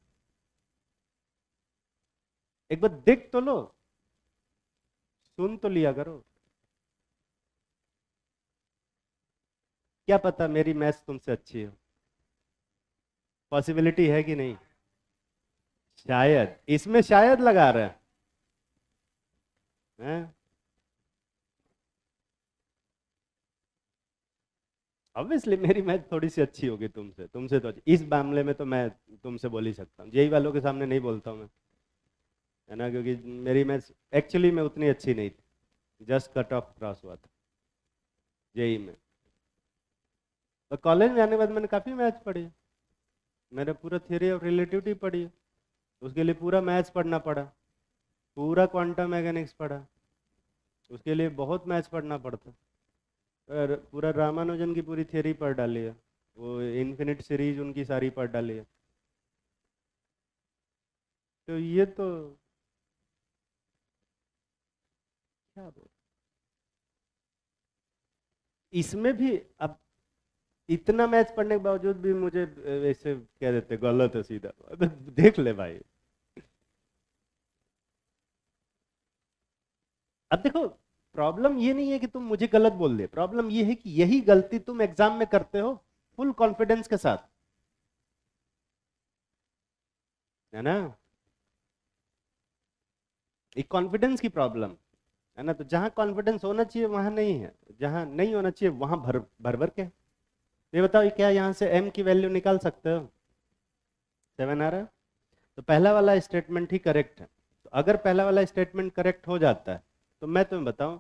एक बार देख तो लो, सुन तो लिया करो। क्या पता मेरी मैथ्स तुमसे अच्छी हो, पॉसिबिलिटी है कि नहीं? शायद इसमें शायद लगा रहे हैं। ऑब्वियसली मेरी मैथ थोड़ी सी अच्छी होगी तुमसे, तुमसे तो अच्छी। इस मामले में तो मैं तुमसे बोल ही सकता हूँ, जेई वालों के सामने नहीं बोलता हूँ मैं, है ना, क्योंकि मेरी मैथ एक्चुअली में उतनी अच्छी नहीं थी, जस्ट कट ऑफ क्रॉस हुआ था जेई में। और कॉलेज में आने के बाद मैंने काफ़ी मैथ्स पढ़ी है। मैंने पूरा थियरी ऑफ रिलेटिविटी पढ़ी है, उसके लिए पूरा मैथ्स पढ़ना पड़ा, पूरा क्वांटम मैकेनिक्स पढ़ा, उसके लिए बहुत मैथ्स पढ़ना पड़ता। और पूरा रामानुजन की पूरी थियरी पढ़ डाली है, वो इन्फिनिट सीरीज उनकी सारी पढ़ डाली है। तो ये तो क्या बोल, इसमें भी अब इतना मैथ्स पढ़ने के बावजूद भी मुझे ऐसे कह देते गलत है सीधा। अबे देख ले भाई। अब देखो, प्रॉब्लम ये नहीं है कि तुम मुझे गलत बोल दे, प्रॉब्लम ये है कि यही गलती तुम एग्जाम में करते हो फुल कॉन्फिडेंस के साथ, है ना? एक कॉन्फिडेंस की प्रॉब्लम है ना। तो जहां कॉन्फिडेंस होना चाहिए वहां नहीं है, जहां नहीं होना चाहिए वहां भर भर भर के। ये बताओ, ये क्या यहां से m की वैल्यू निकाल सकते हो? 7 आ रहा है। तो पहला वाला स्टेटमेंट ही करेक्ट है। तो अगर पहला वाला स्टेटमेंट करेक्ट हो जाता है तो मैं तुम्हें बताऊं,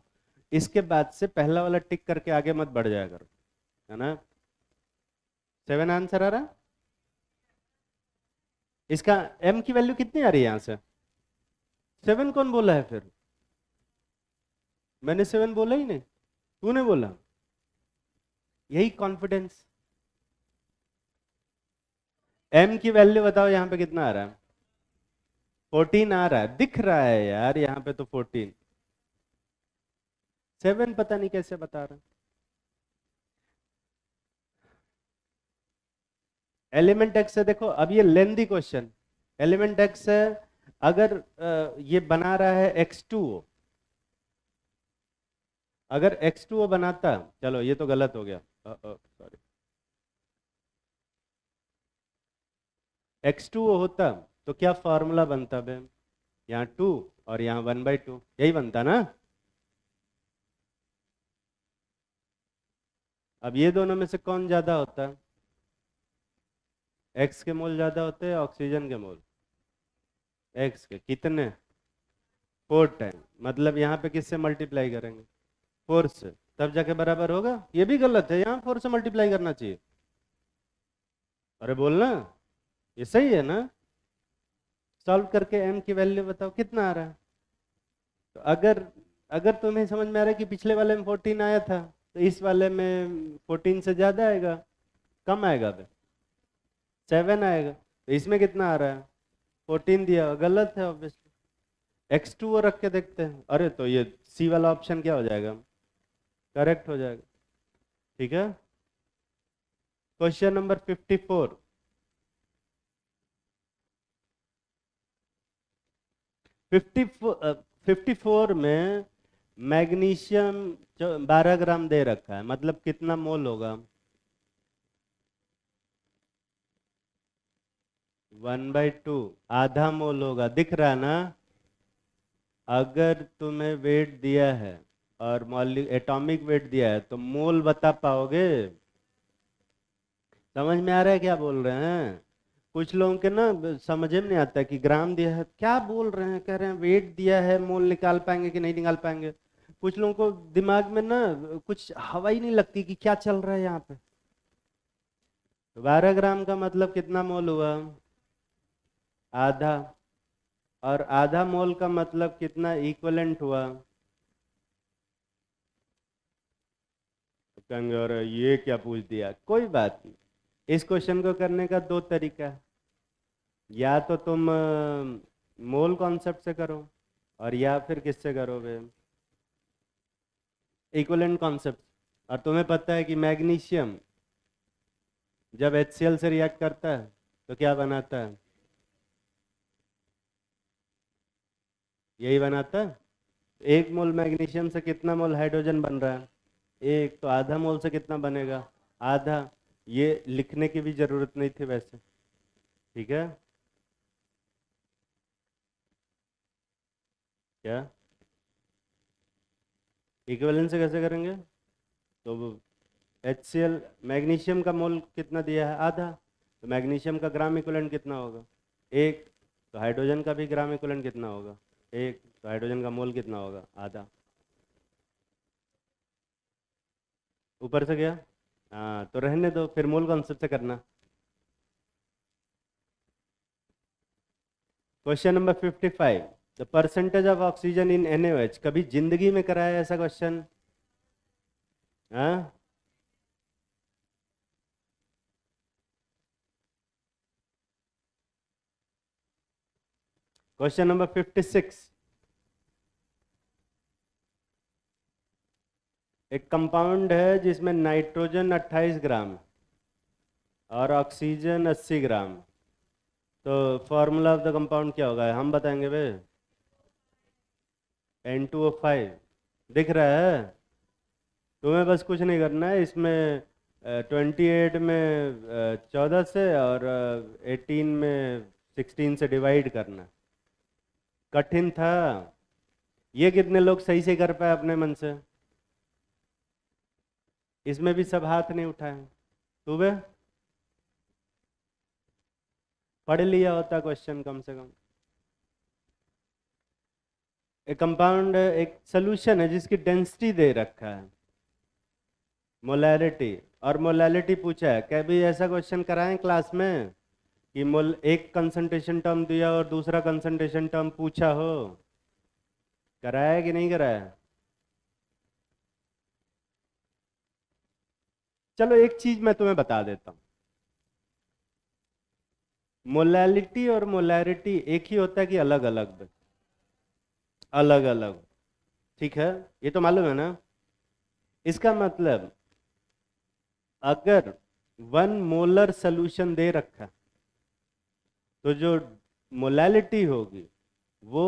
इसके बाद से पहला वाला टिक करके आगे मत बढ़ जाया करो, है ना? 7 आंसर आ रहा है। इसका m की वैल्यू कितनी आ रही है यहां से? 7 कौन बोला है फिर? मैंने 7 बोला ही नहीं, तूने बोला। यही कॉन्फिडेंस। m की वैल्यू बताओ यहाँ पे कितना आ रहा है? 14 आ रहा है, दिख रहा है यार यहाँ पे तो 14। 7 पता नहीं कैसे बता रहा है। एलिमेंट एक्स से देखो, अब ये लेंदी क्वेश्चन। एलिमेंट एक्स से अगर ये बना रहा है x2o, अगर x2o बनाता, चलो ये तो गलत हो गया, सॉरी, x2o होता तो क्या फॉर्मूला बनता बे? यहाँ 2 और यहाँ 1/2, यही बनता ना। अब ये दोनों में से कौन ज्यादा होता है? एक्स के मोल ज्यादा होते हैं ऑक्सीजन के मोल? एक्स के कितने? 4 टाइम। मतलब यहाँ पे किससे मल्टीप्लाई करेंगे? 4 से, तब जाके बराबर होगा। ये भी गलत है, यहाँ 4 से मल्टीप्लाई करना चाहिए। अरे बोलना, ये सही है ना? सॉल्व करके m की वैल्यू बताओ कितना आ रहा है। तो अगर अगर तुम्हें समझ में आ रहा है कि पिछले वाले में 14 आया था, तो इस वाले में 14 से ज्यादा आएगा, कम आएगा बे? 7 आएगा। तो इसमें कितना आ रहा है? 14 दिया, गलत है ऑब्वियसली। x2 रख के देखते हैं। अरे तो ये सी वाला ऑप्शन क्या हो जाएगा? करेक्ट हो जाएगा। ठीक है। Question number 54। 54 में मैग्नीशियम 12 ग्राम दे रखा है, मतलब कितना मोल होगा? 1/2 आधा मोल होगा, दिख रहा ना। अगर तुम्हें वेट दिया है और एटॉमिक वेट दिया है तो मोल बता पाओगे? समझ में आ रहा है क्या बोल रहे हैं? कुछ लोगों के ना समझ में नहीं आता कि ग्राम दिया है, क्या बोल रहे हैं, कह रहे हैं वेट दिया है, मोल निकाल पाएंगे कि नहीं निकाल पाएंगे। कुछ लोगों को दिमाग में ना कुछ हवा ही नहीं लगती कि क्या चल रहा है यहाँ पे। 12 ग्राम का मतलब कितना मोल हुआ? आधा। और आधा मोल का मतलब कितना इक्विवेलेंट हुआ? तो कहेंगे और ये क्या पूछ दिया, कोई बात नहीं। इस क्वेश्चन को करने का दो तरीका है। या तो तुम मोल कॉन्सेप्ट से करो, और या फिर किससे करोगे? Equivalent concept. और तुम्हें पता है कि मैग्नीशियम जब HCl से रिएक्ट करता है तो क्या बनाता है? यही बनाता है। एक मोल मैग्नीशियम से कितना मोल हाइड्रोजन बन रहा है? एक। तो आधा मोल से कितना बनेगा? आधा। ये लिखने की भी जरूरत नहीं थी वैसे। ठीक है। क्या इक्विवेलेंस से कैसे करेंगे? तो HCl मैग्नीशियम का मोल कितना दिया है? आधा। तो मैग्नीशियम का ग्राम इक्विवेलेंट कितना होगा? एक। तो हाइड्रोजन का भी ग्राम इक्विवेलेंट कितना होगा? एक। तो हाइड्रोजन का मोल कितना होगा? आधा। ऊपर से गया। हाँ, तो रहने दो, फिर मोल कॉन्सेप्ट से करना। Question number 55, the percentage of oxygen in NaOH। कभी जिंदगी में कराया है ऐसा क्वेश्चन? हाँ। क्वेश्चन नंबर 56, एक कंपाउंड है जिसमें नाइट्रोजन 28 ग्राम और ऑक्सीजन 80 ग्राम। तो फॉर्मूला ऑफ द कंपाउंड क्या होगा? हम बताएंगे भाई। N2O5। दिख रहा है? तुम्हें बस कुछ नहीं करना है इसमें। 28 में 14 से और 18 में 16 से डिवाइड करना। कठिन था? ये कितने लोग सही से कर पाए अपने मन से? इसमें भी सब हाथ नहीं उठाए। सुबह पढ़ लिया होता क्वेश्चन कम से कम। एक कंपाउंड, एक सोल्यूशन है जिसकी डेंसिटी दे रखा है, मोलैलिटी। और मोलैलिटी पूछा है, क्या भी ऐसा क्वेश्चन कराएं क्लास में कि मोल एक कंसंट्रेशन टर्म दिया और दूसरा कंसंट्रेशन टर्म पूछा हो? कराया कि नहीं कराया? चलो एक चीज मैं तुम्हें बता देता हूँ। मोलैलिटी और मोलैरिटी एक ही होता है कि अलग अलग? अलग अलग। ठीक है, ये तो मालूम है ना। इसका मतलब अगर 1 मोलर सोल्यूशन दे रखा तो जो मोलैलिटी होगी वो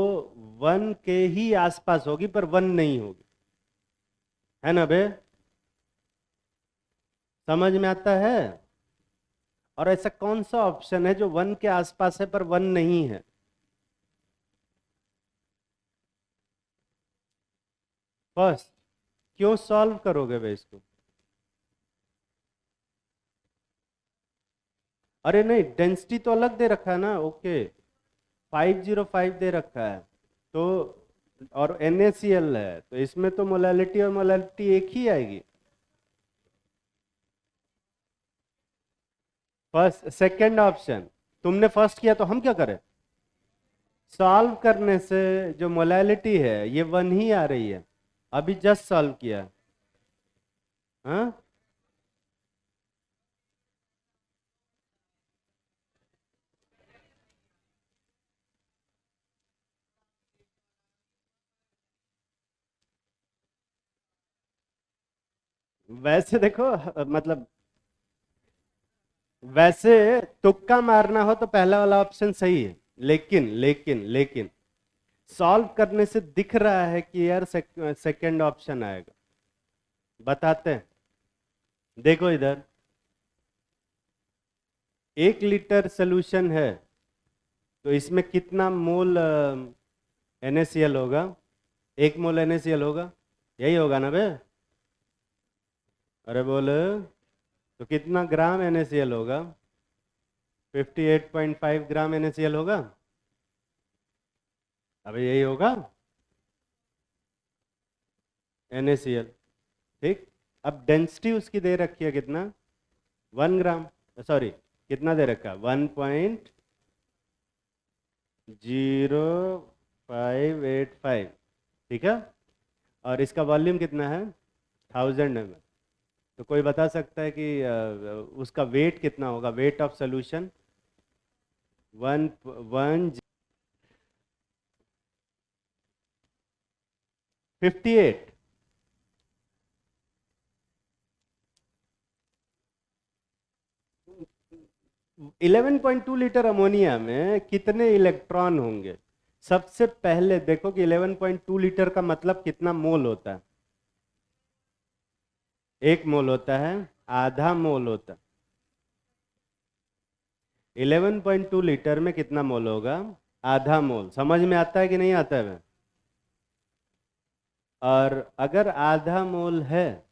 1 के ही आसपास होगी, पर 1 नहीं होगी। है ना बे? समझ में आता है? और ऐसा कौन सा ऑप्शन है जो 1 के आसपास है पर 1 नहीं है? फर्स्ट। क्यों सॉल्व करोगे बे इसको? अरे नहीं, डेंसिटी तो अलग दे रखा है ना। ओके, 505 दे रखा है तो, और NaCl है तो इसमें तो मोलैलिटी और मोलैलिटी एक ही आएगी। First second option. तुमने फर्स्ट किया तो हम क्या करें? सॉल्व करने से जो मोलैलिटी है ये 1 ही आ रही है। अभी जस्ट सॉल्व किया। हाँ। वैसे देखो, मतलब वैसे तुक्का मारना हो तो पहला वाला ऑप्शन सही है, लेकिन लेकिन लेकिन सॉल्व करने से दिख रहा है कि यार सेकंड ऑप्शन आएगा। बताते हैं। देखो इधर, 1 लीटर सोल्यूशन है तो इसमें कितना मोल NaCl होगा? 1 मोल NaCl होगा, यही होगा ना बे? अरे बोल। तो कितना ग्राम NaCl होगा? 58.5 ग्राम NaCl होगा। अबे यही होगा NaCl। ठीक। अब डेंसिटी उसकी दे रखी है कितना? 1 ग्राम। सॉरी, कितना दे रखा है? 1.0585। ठीक है। और इसका वॉल्यूम कितना है? 1000 ml। तो कोई बता सकता है कि उसका वेट कितना होगा? Weight of solution 58। 11.2 litre ammonia में कितने इलेक्ट्रॉन होंगे? सबसे पहले देखो कि 11.2 लीटर का मतलब कितना मोल होता है? 1 मोल होता है, आधा मोल होता है। 11.2 लीटर में कितना मोल होगा? आधा मोल। समझ में आता है कि नहीं आता है? और अगर आधा मोल है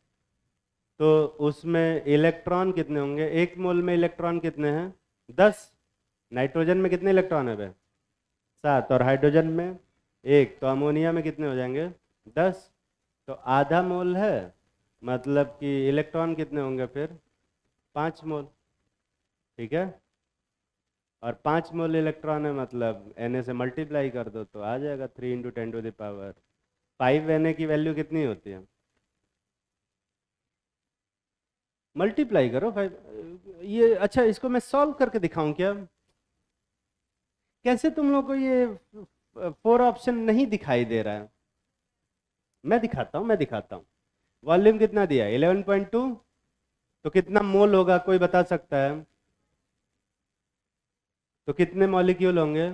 तो उसमें इलेक्ट्रॉन कितने होंगे? 1 मोल में इलेक्ट्रॉन कितने हैं? 10। नाइट्रोजन में कितने इलेक्ट्रॉन है बे? 7। और हाइड्रोजन में 1। तो अमोनिया में कितने हो जाएंगे? 10। तो आधा मोल है, मतलब कि इलेक्ट्रॉन कितने होंगे फिर? 5 मोल। ठीक है। और 5 मोल इलेक्ट्रॉन है, मतलब Na से मल्टीप्लाई कर दो तो आ जाएगा 3 × 10⁵ 5 Na की वैल्यू कितनी होती है? मल्टीप्लाई करो 5। ये अच्छा, इसको मैं सॉल्व करके दिखाऊं क्या? कैसे तुम लोग को ये 4 ऑप्शन नहीं दिखाई दे रहा है? मैं दिखाता हूं। वॉल्यूम कितना दिया है? 11.2। तो कितना मोल होगा, कोई बता सकता है? तो कितने मॉलिक्यूल होंगे?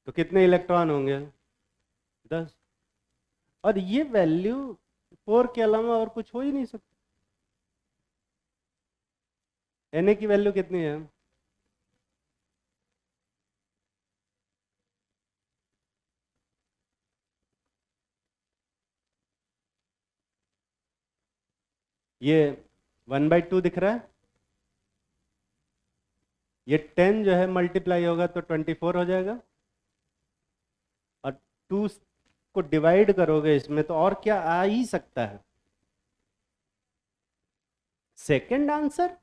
तो कितने इलेक्ट्रॉन होंगे? 10। और ये वैल्यू 4 के अलावा और कुछ हो ही नहीं सकता। Na की वैल्यू कितनी है? ये 1/2 दिख रहा है। ये 10 जो है मल्टीप्लाई होगा तो 24 हो जाएगा। और 2 को डिवाइड करोगे इसमें तो और क्या आ ही सकता है? Second answer.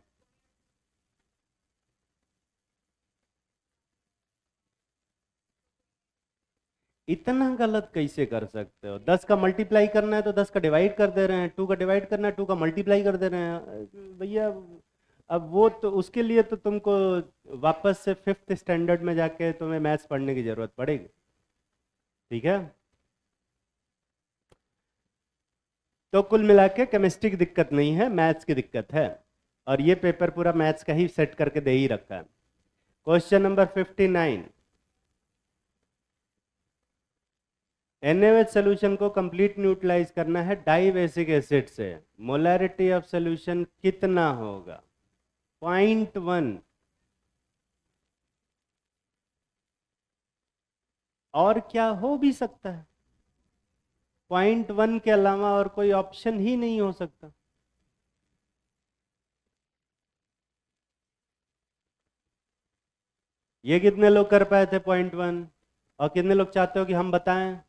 इतना गलत कैसे कर सकते हो? 10 का मल्टीप्लाई करना है तो 10 का डिवाइड कर दे रहे हैं, 2 का डिवाइड करना है 2 का मल्टीप्लाई कर दे रहे हैं भैया। अब वो तो उसके लिए तो तुमको वापस से 5th स्टैंडर्ड में जाके तुम्हें मैथ्स पढ़ने की जरूरत पड़ेगी। ठीक है। तो कुल मिला के केमिस्ट्री की दिक्कत नहीं है, मैथ्स की दिक्कत है। और ये पेपर पूरा मैथ्स का ही सेट करके दे ही रखा है। Question number 59। NaOH सोल्यूशन को कंप्लीट न्यूट्रलाइज करना है डाई बेसिक एसिड से। मोलैरिटी ऑफ सोल्यूशन कितना होगा? 0.1। और क्या हो भी सकता है? 0.1 के अलावा और कोई ऑप्शन ही नहीं हो सकता। ये कितने लोग कर पाए थे 0.1? और कितने लोग चाहते हो कि हम बताएं?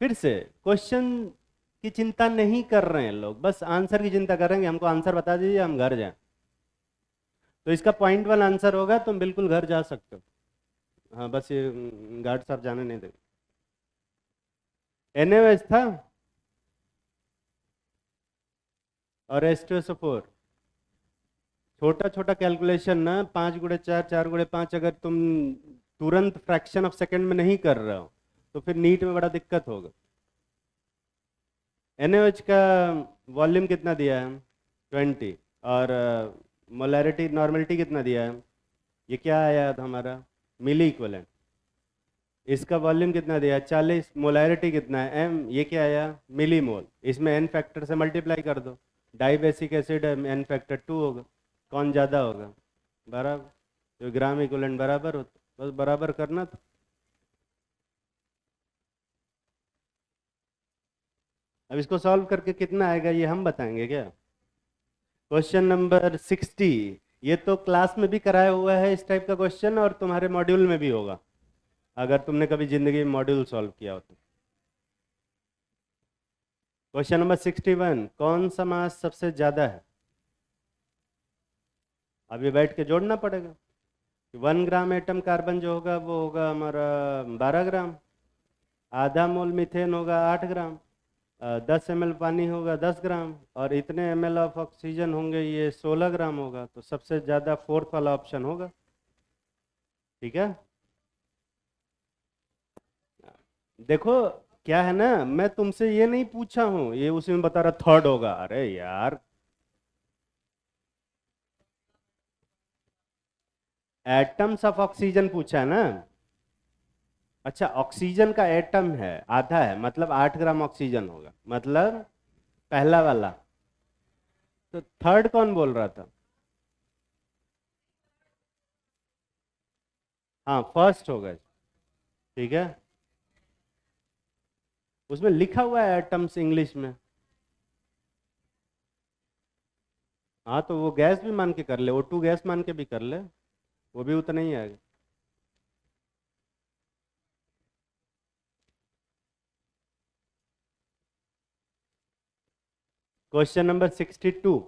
फिर से क्वेश्चन की चिंता नहीं कर रहे हैं लोग, बस आंसर की चिंता कर रहे हैं कि हमको आंसर बता दीजिए हम घर जाएं। तो इसका 0.1 आंसर होगा, तुम बिल्कुल घर जा सकते हो। हाँ, बस ये गार्ड साहब जाने नहीं देंगे। NaOH था और H2SO4। छोटा छोटा कैलकुलेशन ना, 5 × 4 4 × 5 अगर तुम तुरंत फ्रैक्शन ऑफ सेकंड में नहीं कर रहे हो तो फिर नीट में बड़ा दिक्कत होगा। NaOH का वॉल्यूम कितना दिया है? 20। और मोलैरिटी नॉर्मलिटी कितना दिया है? ये क्या आया था हमारा? मिली इक्विवेलेंट। इसका वॉल्यूम कितना दिया है? 40। मोलैरिटी कितना है? M। ये क्या आया? मिली मोल। इसमें n फैक्टर से मल्टीप्लाई कर दो। डाई बेसिक एसिड है, n फैक्टर 2 होगा। कौन ज़्यादा होगा? बराबर। तो ग्राम इक्विवेलेंट बराबर होता। बस बराबर करना था। अब इसको सॉल्व करके कितना आएगा ये हम बताएंगे क्या? Question number 60। ये तो क्लास में भी कराया हुआ है इस टाइप का क्वेश्चन, और तुम्हारे मॉड्यूल में भी होगा अगर तुमने कभी जिंदगी में मॉड्यूल सॉल्व किया हो तो। क्वेश्चन नंबर 61, कौन सा मास सबसे ज्यादा है? अभी बैठ के जोड़ना पड़ेगा। 1 ग्राम एटम कार्बन जो होगा वो होगा हमारा 12 ग्राम। आधा मोल मीथेन होगा 8 ग्राम। 10 ml पानी होगा 10 ग्राम, और इतने ml ऑफ ऑक्सीजन होंगे ये 16 ग्राम होगा। तो सबसे ज़्यादा फोर्थ वाला ऑप्शन होगा। ठीक है, देखो क्या है ना, मैं तुमसे ये नहीं पूछा हूं, ये उसमें बता रहा थर्ड होगा। अरे यार, एटम्स ऑफ ऑक्सीजन पूछा है ना। अच्छा, ऑक्सीजन का एटम है आधा है, मतलब 8 ग्राम ऑक्सीजन होगा, मतलब पहला वाला। तो थर्ड कौन बोल रहा था? हाँ, फर्स्ट होगा। ठीक है, उसमें लिखा हुआ है एटम्स इंग्लिश में। हाँ, तो वो गैस भी मान के कर ले, O2 गैस मान के भी कर ले, वो भी उतना ही आएगा। Question number 62।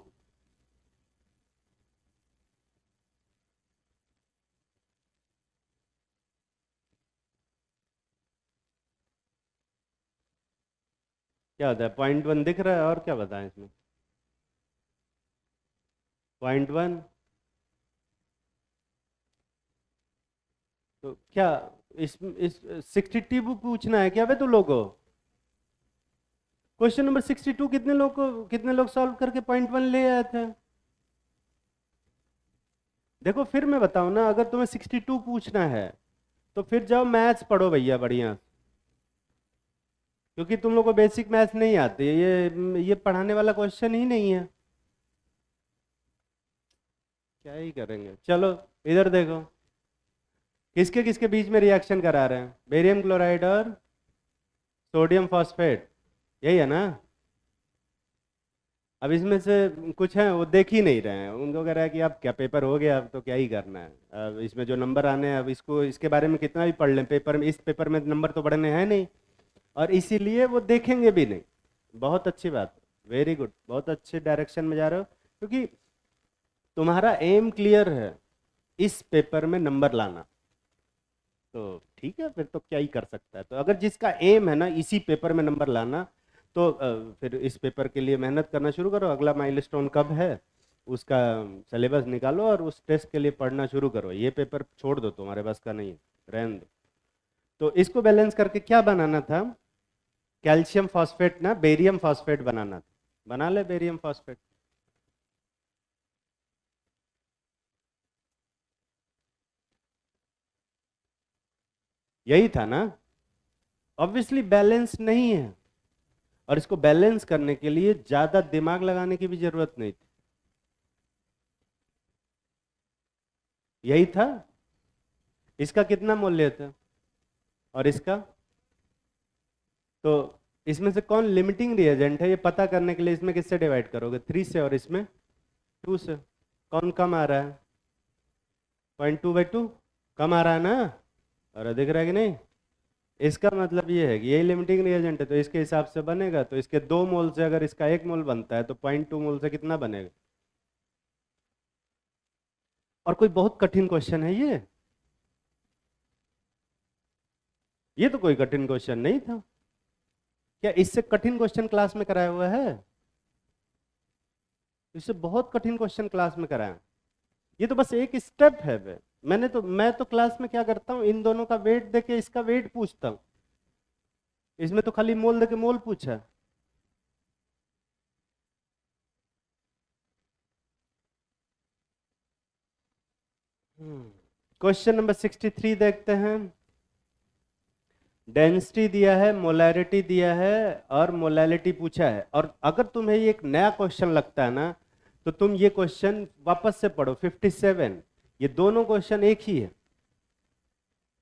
क्या होता है? .1 दिख रहा है, और क्या बताएं इसमें? .1 तो क्या इस 62 पूछना है क्या बे तू लोगों? क्वेश्चन नंबर 62 कितने लोग सॉल्व करके .1 ले आए थे? देखो फिर मैं बताऊं ना, अगर तुम्हें 62 पूछना है तो फिर जाओ मैथ्स पढ़ो भैया बढ़िया, क्योंकि तुम लोग को बेसिक मैथ्स नहीं आती है, ये पढ़ाने वाला क्वेश्चन ही नहीं है। क्या ही करेंगे, चलो इधर देखो, किसके किसके बीच में रिएक्शन करा रहे हैं? बेरियम क्लोराइड और सोडियम फॉस्फेट, यही है ना? अब इसमें से कुछ हैं वो देख ही नहीं रहे हैं, उनको कह रहा है कि अब क्या पेपर हो गया, अब तो क्या ही करना है, अब इसमें जो नंबर आने हैं अब इसको इसके बारे में कितना भी पढ़ लें, पेपर में इस पेपर में नंबर तो बढ़ने हैं नहीं, और इसीलिए वो देखेंगे भी नहीं। बहुत अच्छी बात, वेरी गुड, बहुत अच्छे डायरेक्शन में जा रहे हो, क्योंकि तुम्हारा एम क्लियर है इस पेपर में नंबर लाना। तो ठीक है, फिर तो क्या ही कर सकता है। तो अगर जिसका एम है ना इसी पेपर में नंबर लाना, तो फिर इस पेपर के लिए मेहनत करना शुरू करो। अगला माइलस्टोन कब है उसका सिलेबस निकालो और उस टेस्ट के लिए पढ़ना शुरू करो। ये पेपर छोड़ दो, तुम्हारे पास का नहीं है, रहने दो। तो इसको बैलेंस करके क्या बनाना था? कैल्शियम फॉस्फेट ना बेरियम फॉस्फेट बनाना था। बना ले बेरियम फॉस्फेट। यही था ना? ऑब्वियसली बैलेंस नहीं है, और इसको बैलेंस करने के लिए ज्यादा दिमाग लगाने की भी जरूरत नहीं थी। यही था। इसका कितना मूल्य था और इसका? तो इसमें से कौन लिमिटिंग रिएजेंट है ये पता करने के लिए इसमें किससे डिवाइड करोगे? 3 से, और इसमें 2 से। कौन कम आ रहा है? .2/2 कम आ रहा है ना? और दिख रहा है कि नहीं? इसका मतलब ये है कि यही लिमिटिंग रिएजेंट है, तो इसके हिसाब से बनेगा। तो इसके 2 मोल से अगर इसका 1 मोल बनता है तो .2 मोल से कितना बनेगा? और कोई बहुत कठिन क्वेश्चन है ये तो कोई कठिन क्वेश्चन नहीं था। क्या इससे कठिन क्वेश्चन क्लास में कराया हुआ है? इससे बहुत कठिन क्वेश्चन क्लास में कराया। ये तो बस एक स्टेप है बे। मैं तो क्लास में क्या करता हूँ, इन दोनों का वेट देके इसका वेट पूछता हूँ। इसमें तो खाली मोल देके मोल पूछा। क्वेश्चन नंबर 63 देखते हैं। डेंसिटी दिया है, मोलैरिटी दिया है, और मोलैलिटी पूछा है। और अगर तुम्हें ये एक नया क्वेश्चन लगता है ना, तो तुम ये क्वेश्चन वापस से पढ़ो 57। ये दोनों क्वेश्चन एक ही है।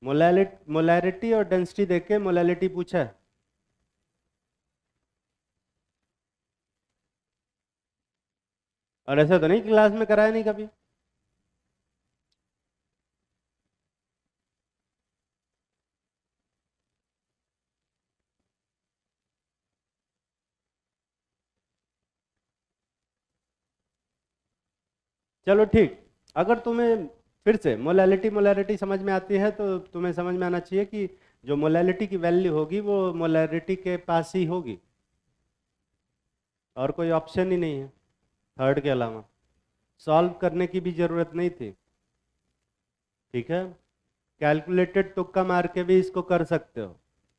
मोलैरिटी और डेंसिटी देख के मोलैलिटी पूछा है? और ऐसा तो नहीं क्लास में कराया नहीं कभी? चलो ठीक। अगर तुम्हें फिर से मोलैलिटी मोलैरिटी समझ में आती है तो तुम्हें समझ में आना चाहिए कि जो मोलैलिटी की वैल्यू होगी वो मोलैरिटी के पास ही होगी, और कोई ऑप्शन ही नहीं है थर्ड के अलावा। सॉल्व करने की भी जरूरत नहीं थी। ठीक है, कैलकुलेटेड तुक्का मार के भी इसको कर सकते हो।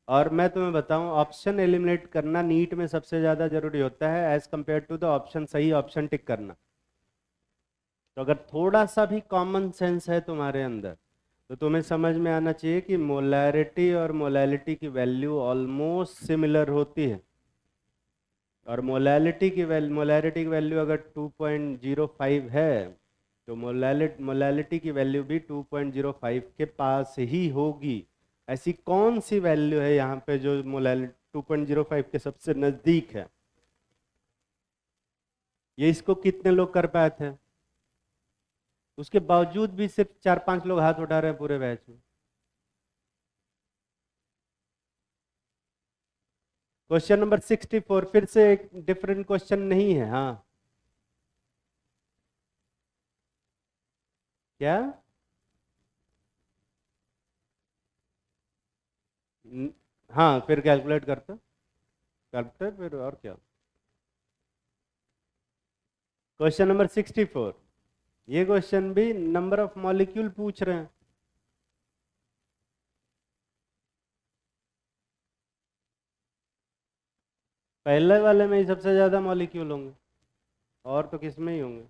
और मैं तुम्हें बताऊं, ऑप्शन एलिमिनेट करना नीट में सबसे ज़्यादा जरूरी होता है as compare to the option, सही ऑप्शन टिक करना। तो अगर थोड़ा सा भी कॉमन सेंस है तुम्हारे अंदर तो तुम्हें समझ में आना चाहिए कि मोलैरिटी और मोलैलिटी की वैल्यू ऑलमोस्ट सिमिलर होती है। और मोलैरिटी की वैल्यू अगर 2.05 है तो मोलैलिटी की वैल्यू भी 2.05 के पास ही होगी। ऐसी कौन सी वैल्यू है यहाँ पे जो मोलैलिटी 2.05 के सबसे नज़दीक है? ये इसको कितने लोग कर पाए थे? उसके बावजूद भी सिर्फ 4-5 लोग हाथ उठा रहे हैं पूरे बैच में। क्वेश्चन नंबर 64 फिर से एक डिफरेंट क्वेश्चन नहीं है। हाँ, क्या? न- हाँ, फिर कैलकुलेट करते करते फिर और क्या। क्वेश्चन नंबर 64, ये क्वेश्चन भी नंबर ऑफ मॉलिक्यूल पूछ रहे हैं। पहले वाले में ही सबसे ज्यादा मॉलिक्यूल होंगे, और तो किस में ही होंगे?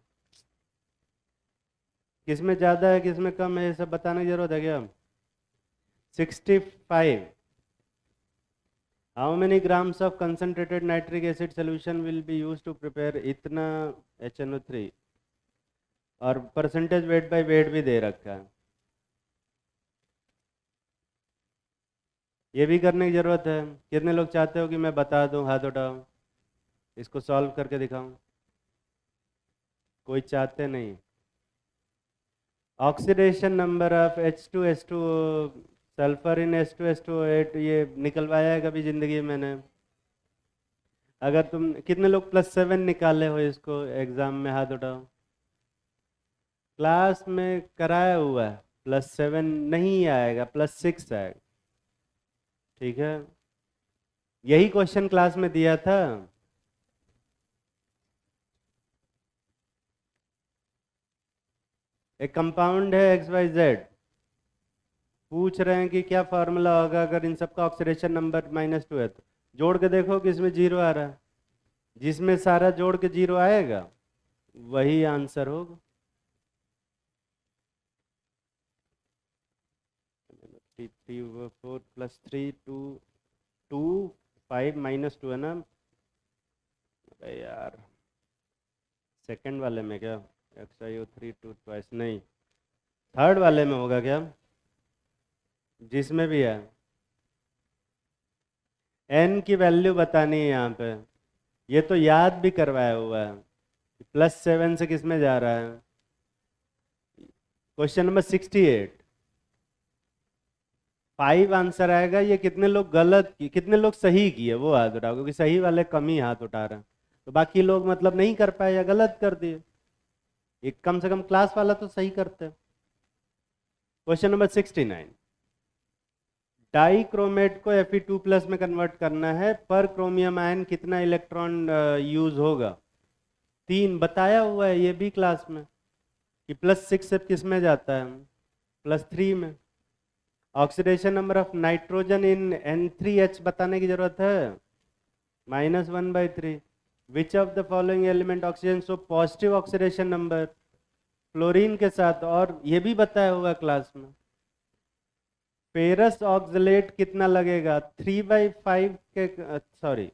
किस में ज्यादा है किस में कम है ये सब बताने की जरूरत है क्या? 65, how many grams of concentrated nitric acid solution will be use to prepare इतना HNO3, और परसेंटेज वेट बाय वेट भी दे रखा है। ये भी करने की जरूरत है। कितने लोग चाहते हो कि मैं बता दूं? हाथ उठाओ, इसको सॉल्व करके दिखाऊं। कोई चाहते नहीं। Oxidation number of H2SO sulphur in H2SO8 ये निकलवाया है कभी जिंदगी में मैंने? अगर तुम कितने लोग +7 निकाले हो इसको एग्जाम में? हाथ उठाओ। क्लास में कराया हुआ है, +7 नहीं आएगा, +6 आएगा। ठीक है, यही क्वेश्चन क्लास में दिया था। एक कंपाउंड है XYZ, पूछ रहे हैं कि क्या फार्मूला होगा अगर इन सबका ऑक्सीडेशन नंबर -2 है, तो जोड़ के देखो कि इसमें 0 आ रहा है। जिसमें सारा जोड़ के 0 आएगा वही आंसर होगा। 4 + 3 2 2 5 -2 है ना? अरे यार, सेकंड वाले में क्या XiO3 2 ट्वाइस नहीं, थर्ड वाले में होगा क्या? जिसमें भी है n की वैल्यू बतानी है यहाँ पे। ये तो याद भी करवाया हुआ है। +7 से किस में जा रहा है? क्वेश्चन नंबर 68, 5 आंसर आएगा। ये कितने लोग गलत किए कितने लोग सही किए वो हाथ उठाओ, क्योंकि सही वाले कम ही हाथ उठा रहे हैं, तो बाकी लोग मतलब नहीं कर पाए या गलत कर दिए। एक कम से कम क्लास वाला तो सही करते। क्वेश्चन नंबर 69, डाइक्रोमेट को Fe2+ में कन्वर्ट करना है, पर क्रोमियम आयन कितना इलेक्ट्रॉन यूज होगा? 3 बताया हुआ है ये भी क्लास में कि +6 से किस में जाता है? +3 में। Oxidation number of nitrogen in N3H बताने की जरूरत है? -1/3। Which of the following element oxygen so positive oxidation number? Fluorine के साथ, और ये भी बताया हुआ क्लास में। फेरस ऑक्सलेट कितना लगेगा? 3/5 के, sorry,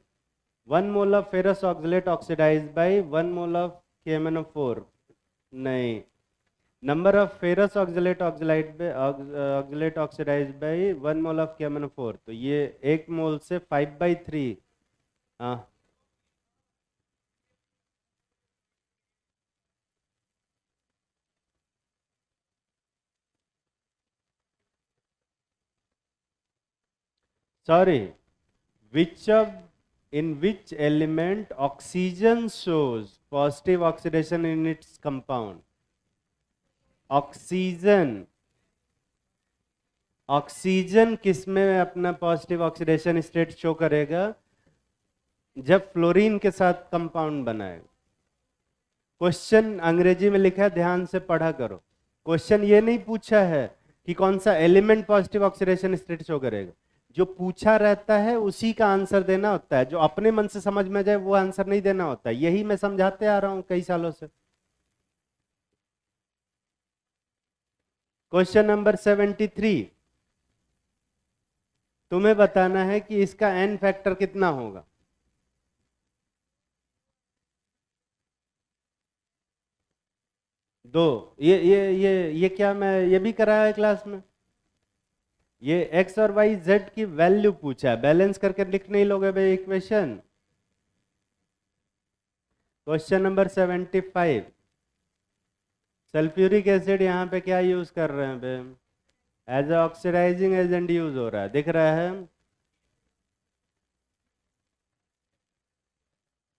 1 mole of ferrous oxalate oxidise by 1 mole of KMnO4। नहीं, number of ferrous oxalate oxidise by 1 mole of KMnO4, तो ये 1 मोल से 5/3। हाँ, sorry, which of in which element oxygen shows positive oxidation in its compound? Oxygen, oxygen किस में अपना positive oxidation state show करेगा? जब फ्लोरीन के साथ कंपाउंड बनाएगा। क्वेश्चन अंग्रेजी में लिखा है, ध्यान से पढ़ा करो। क्वेश्चन ये नहीं पूछा है कि कौन सा element positive oxidation state show करेगा। जो पूछा रहता है उसी का आंसर देना होता है, जो अपने मन से समझ में जाए वो आंसर नहीं देना होता है। यही मैं समझाते आ रहा हूं कई सालों से। क्वेश्चन नंबर 73, तुम्हें बताना है कि इसका एन फैक्टर कितना होगा। दो। ये क्या मैं ये भी कराया है क्लास में? ये एक्स और वाई जेड की वैल्यू पूछा है, बैलेंस करके लिख नहीं लोगे भाई equation. Question number 75, sulphuric acid यहाँ पे क्या यूज कर रहे हैं बे? As a oxidising agent use हो रहा है, दिख रहा है।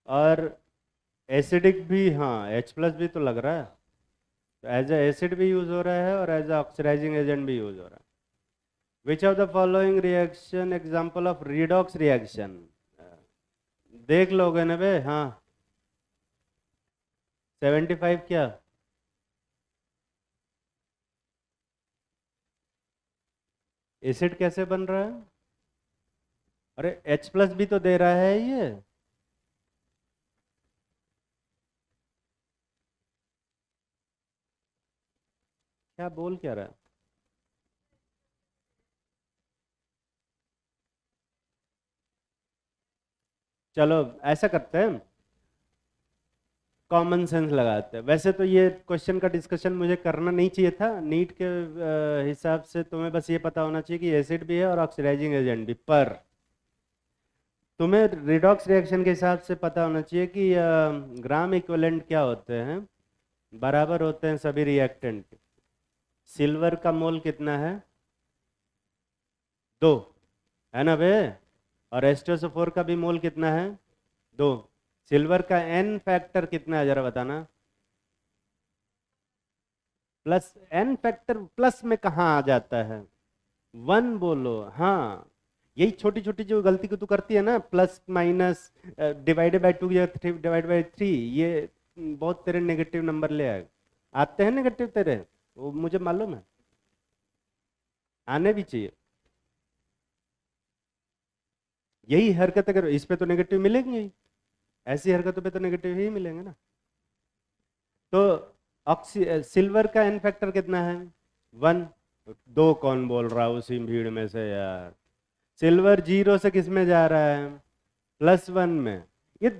और एसिडिक भी, हाँ H+ भी तो लग रहा है, तो एज ए एसिड भी यूज हो रहा है और एज ए ऑक्सीडाइजिंग एजेंट भी यूज हो रहा है। Which of the following reaction example of redox reaction? देख लोगे ना बे? हाँ, 75 क्या? एसिड कैसे बन रहा है? अरे H+ भी तो दे रहा है ये। क्या बोल क्या रहा है? चलो ऐसा करते हैं, कॉमन सेंस लगाते हैं। वैसे तो ये क्वेश्चन का डिस्कशन मुझे करना नहीं चाहिए था, नीट के हिसाब से तुम्हें बस ये पता होना चाहिए कि एसिड भी है और ऑक्सीडाइजिंग एजेंट भी। पर तुम्हें रिडॉक्स रिएक्शन के हिसाब से पता होना चाहिए कि ग्राम इक्विवेलेंट क्या होते हैं, बराबर होते हैं सभी रिएक्टेंट के। सिल्वर का मोल कितना है? 2, है ना बे? और H2SO4 का भी मोल कितना है? 2। सिल्वर का एन फैक्टर कितना है जरा बताना? प्लस। एन फैक्टर प्लस में कहाँ आ जाता है? 1 बोलो। हाँ, यही छोटी छोटी जो गलती को तू करती है ना, प्लस माइनस डिवाइडेड बाय 2 या डिवाइड बाय 3, ये बहुत तेरे नेगेटिव नंबर ले आएगा। आते हैं नेगेटिव तेरे, वो मुझे मालूम है, आने भी चाहिए। यही हरकत अगर इस पे तो नेगेटिव मिलेंगे ही, ऐसी हरकतों पे तो नेगेटिव ही मिलेंगे ना। तो सिल्वर का एन फैक्टर कितना है? 1। 2 कौन बोल रहा है उसी भीड़ में से यार? सिल्वर 0 से किस में जा रहा है? +1 में। ये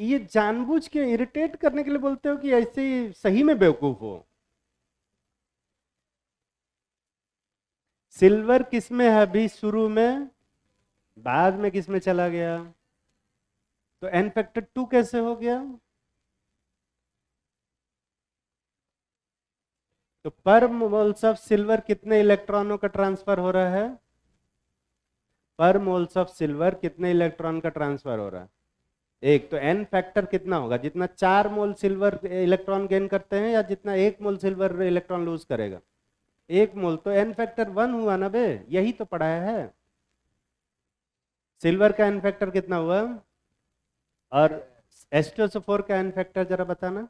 ये जानबूझ के इरिटेट करने के लिए बोलते हो कि ऐसे ही सही में बेवकूफ हो? सिल्वर किस में है अभी शुरू में, बाद में किस में चला गया? तो एन फैक्टर 2 कैसे हो गया? तो पर मोल्स ऑफ सिल्वर कितने इलेक्ट्रॉनों का ट्रांसफर हो रहा है? पर मोल्स ऑफ सिल्वर कितने इलेक्ट्रॉन का ट्रांसफर हो रहा है? एक। तो एन फैक्टर कितना होगा? जितना 4 मोल सिल्वर इलेक्ट्रॉन गेन करते हैं या जितना 1 मोल सिल्वर इलेक्ट्रॉन लूज करेगा? 1 मोल। तो एन फैक्टर 1 हुआ ना बे, यही तो पढ़ाया है। सिल्वर का एन फैक्टर कितना हुआ? और H2SO4 का एन फैक्टर जरा बताना।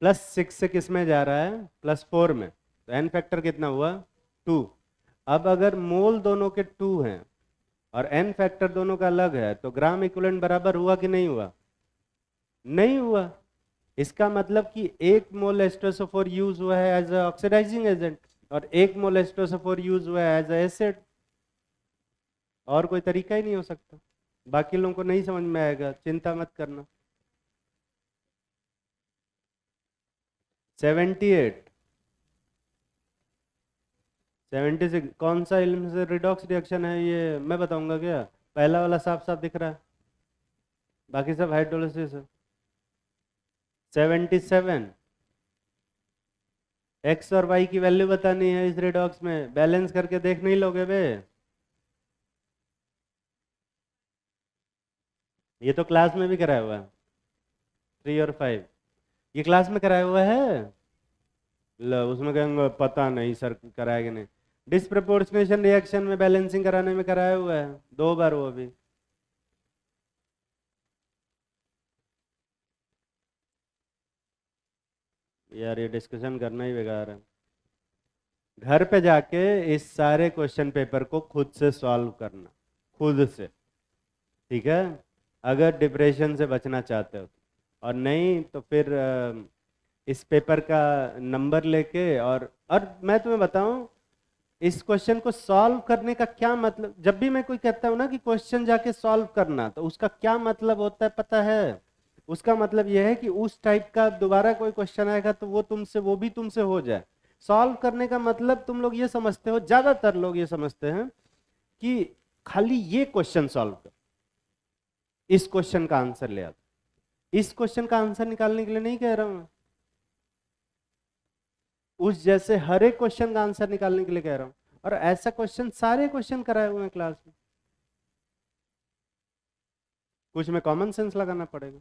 +6 से किस में जा रहा है? +4 में। तो एन फैक्टर कितना हुआ? 2। अब अगर मोल दोनों के 2 हैं और एन फैक्टर दोनों का अलग है, तो ग्राम इक्विवेलेंट बराबर हुआ कि नहीं हुआ? नहीं हुआ। इसका मतलब कि 1 मोल H2SO4 यूज हुआ है एज ऑक्सीडाइजिंग एजेंट और 1 मोल H2SO4 यूज हुआ है एज एसिड। और कोई तरीका ही नहीं हो सकता। बाकी लोगों को नहीं समझ में आएगा, चिंता मत करना। 78, 76। कौन सा इल्म से रिडॉक्स रिएक्शन है ये मैं बताऊंगा क्या? पहला वाला साफ साफ दिख रहा है, बाकी सब हाइड्रोलिसिस है। 77, एक्स और वाई की वैल्यू बतानी है इस रिडॉक्स में, बैलेंस करके देख नहीं लोगे बे? ये तो क्लास में भी कराया हुआ है, 3 और 5, ये क्लास में कराया हुआ है। लो उसमें कहेंगे पता नहीं सर कराया कि नहीं। डिस्प्रपोर्शनेशन रिएक्शन में बैलेंसिंग कराने में कराया हुआ है 2 बार वो भी। यार ये डिस्कशन करना ही बेकार है। घर पे जाके इस सारे क्वेश्चन पेपर को खुद से सॉल्व करना, खुद से, ठीक है? अगर डिप्रेशन से बचना चाहते हो, और नहीं तो फिर इस पेपर का नंबर लेके, और मैं तुम्हें बताऊं इस क्वेश्चन को सॉल्व करने का क्या मतलब, जब भी मैं कोई कहता हूं ना कि क्वेश्चन जाके सॉल्व करना, तो उसका क्या मतलब होता है पता है? उसका मतलब यह है कि उस टाइप का दोबारा कोई क्वेश्चन आएगा तो वो भी तुमसे हो जाए। सॉल्व करने का मतलब तुम लोग ये समझते हो, ज्यादातर लोग ये समझते हैं कि खाली ये क्वेश्चन सॉल्व कर, इस क्वेश्चन का आंसर ले आता। इस क्वेश्चन का आंसर निकालने के लिए नहीं कह रहा हूं, उस जैसे हर एक क्वेश्चन का आंसर निकालने के लिए कह रहा हूं। और ऐसा क्वेश्चन सारे क्वेश्चन कराए हुए हैं क्लास में, कुछ में कॉमन सेंस लगाना पड़ेगा।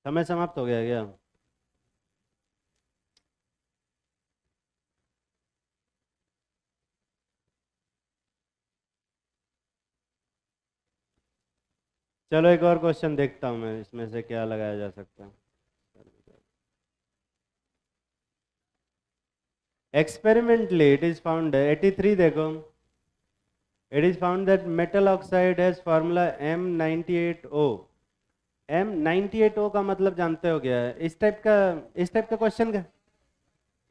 समय समाप्त हो गया क्या? चलो एक और क्वेश्चन देखता हूं मैं, इसमें से क्या लगाया जा सकता है। एक्सपेरिमेंटली इट इज फाउंड, 83 देखो, it is found that metal oxide has formula M98O। M98O का मतलब जानते हो क्या है? इस टाइप का क्वेश्चन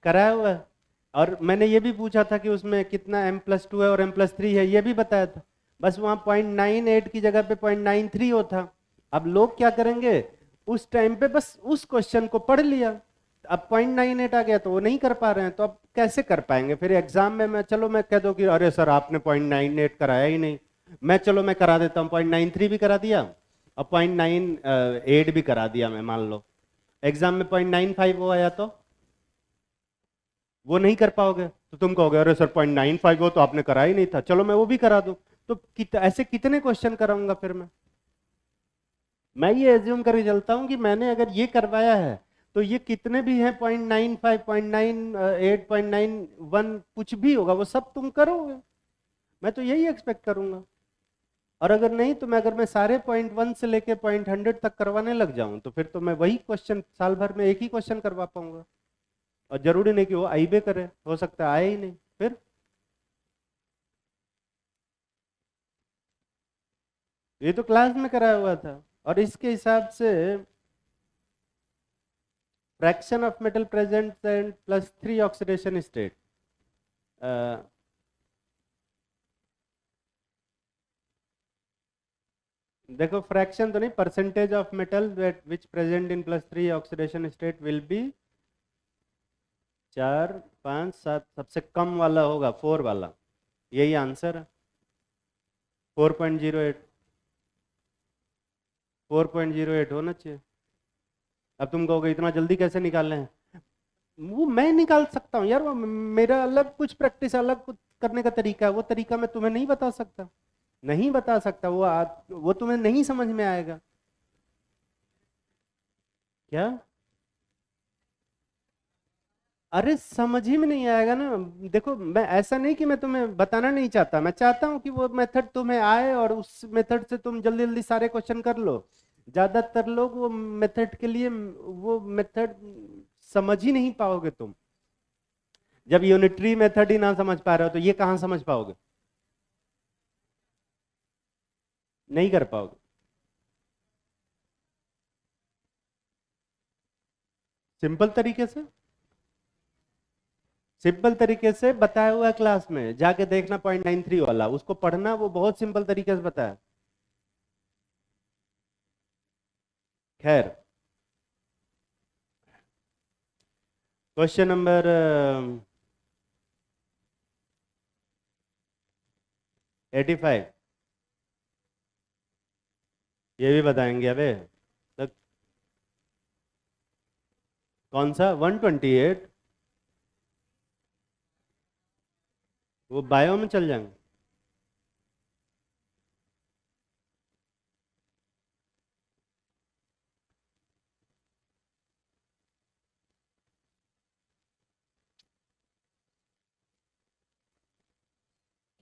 कराया हुआ है। और मैंने ये भी पूछा था कि उसमें कितना M+2 है और M+3 है, ये भी बताया था। बस वहाँ 0.98 की जगह पे 0.93 होता। अब लोग क्या करेंगे, उस टाइम पे बस उस क्वेश्चन को पढ़ लिया, अब 0.98 आ गया तो वो नहीं कर पा रहे हैं, तो अब कैसे कर पाएंगे फिर एग्जाम में? मैं कह दो कि अरे सर आपने 0.98 कराया ही नहीं, मैं करा देता हूँ, 0.93 भी करा दिया और 0.98 भी करा दिया मैं, मान लो एग्जाम में 0.95 वो आया तो वो नहीं कर पाओगे, तो तुम कहोगे अरे सर 0.95 हो तो आपने करा ही नहीं था, चलो मैं वो भी करा दूं। तो ऐसे कितने क्वेश्चन कराऊंगा फिर मैं ये एज्यूम करके चलता हूं कि मैंने अगर ये करवाया है तो ये कितने भी हैं, 0.95, 0.98, 0.91, कुछ भी होगा वो सब तुम करोगे, मैं तो यही एक्सपेक्ट करूंगा। और अगर मैं सारे 0.1 से लेके 0.100 तक करवाने लग जाऊं तो फिर तो मैं वही क्वेश्चन साल भर में एक ही क्वेश्चन करवा पाऊंगा, और जरूरी नहीं कि वो आई भी करे, हो सकता है आए ही नहीं फिर। ये तो क्लास में कराया हुआ था। और इसके हिसाब से fraction of metal present and +3 oxidation state, देखो फ्रैक्शन तो नहीं, percentage of metal which present in +3 oxidation state will be 4, 5, 7, सबसे कम वाला होगा 4 वाला, यही आंसर है। 4.08, 4.08 होना चाहिए। अब तुम कहोगे इतना जल्दी कैसे निकालना है? वो मैं निकाल सकता हूँ यार, वो मेरा अलग कुछ प्रैक्टिस, अलग कुछ करने का तरीका है, वो तरीका मैं तुम्हें नहीं बता सकता, नहीं बता सकता, वो तुम्हें नहीं समझ में आएगा। क्या? अरे समझ ही में नहीं आएगा ना। देखो मैं ऐसा नहीं कि मैं तुम्हें बताना नहीं चाहता, मैं चाहता हूँ कि वो मेथड तुम्हें आए और उस मेथड से तुम जल्दी जल्दी सारे क्वेश्चन कर लो। ज्यादातर लोग वो मेथड के लिए, वो मेथड समझ ही नहीं पाओगे तुम। जब यूनिटरी मेथड ही ना समझ पा रहे हो तो ये कहाँ समझ पाओगे? नहीं कर पाओगे। सिंपल तरीके से, सिंपल तरीके से बताया हुआ है क्लास में, जाके देखना 0.93 वाला, उसको पढ़ना, वो बहुत सिंपल तरीके से बताया। खैर, क्वेश्चन नंबर 85 ये भी बताएंगे अबे। तो कौन सा 128? वो बायो में चल जाएंगे।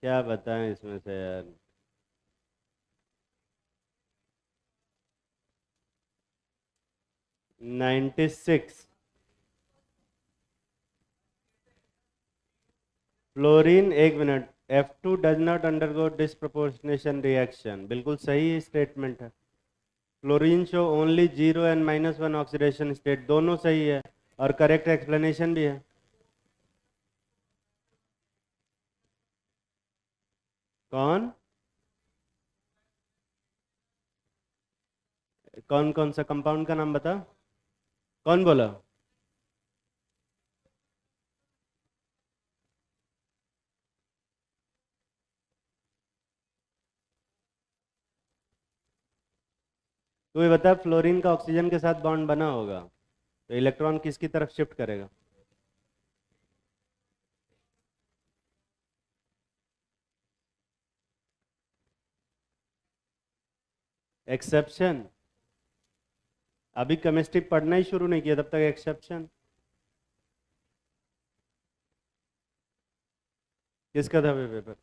क्या बताएं इसमें से यार। 96। फ्लोरीन, एक minute, F2 does not undergo disproportionation reaction, बिल्कुल सही स्टेटमेंट है। Fluorine show only 0 and -1 oxidation state, दोनों सही है और करेक्ट एक्सप्लेनेशन भी है। कौन कौन कौन सा कंपाउंड का नाम बता। कौन बोला? तू ये बता, फ्लोरीन का ऑक्सीजन के साथ बॉन्ड बना होगा तो इलेक्ट्रॉन किसकी तरफ शिफ्ट करेगा? एक्सेप्शन? अभी केमिस्ट्री पढ़ना ही शुरू नहीं किया तब तक एक्सेप्शन? किसका था पेपर?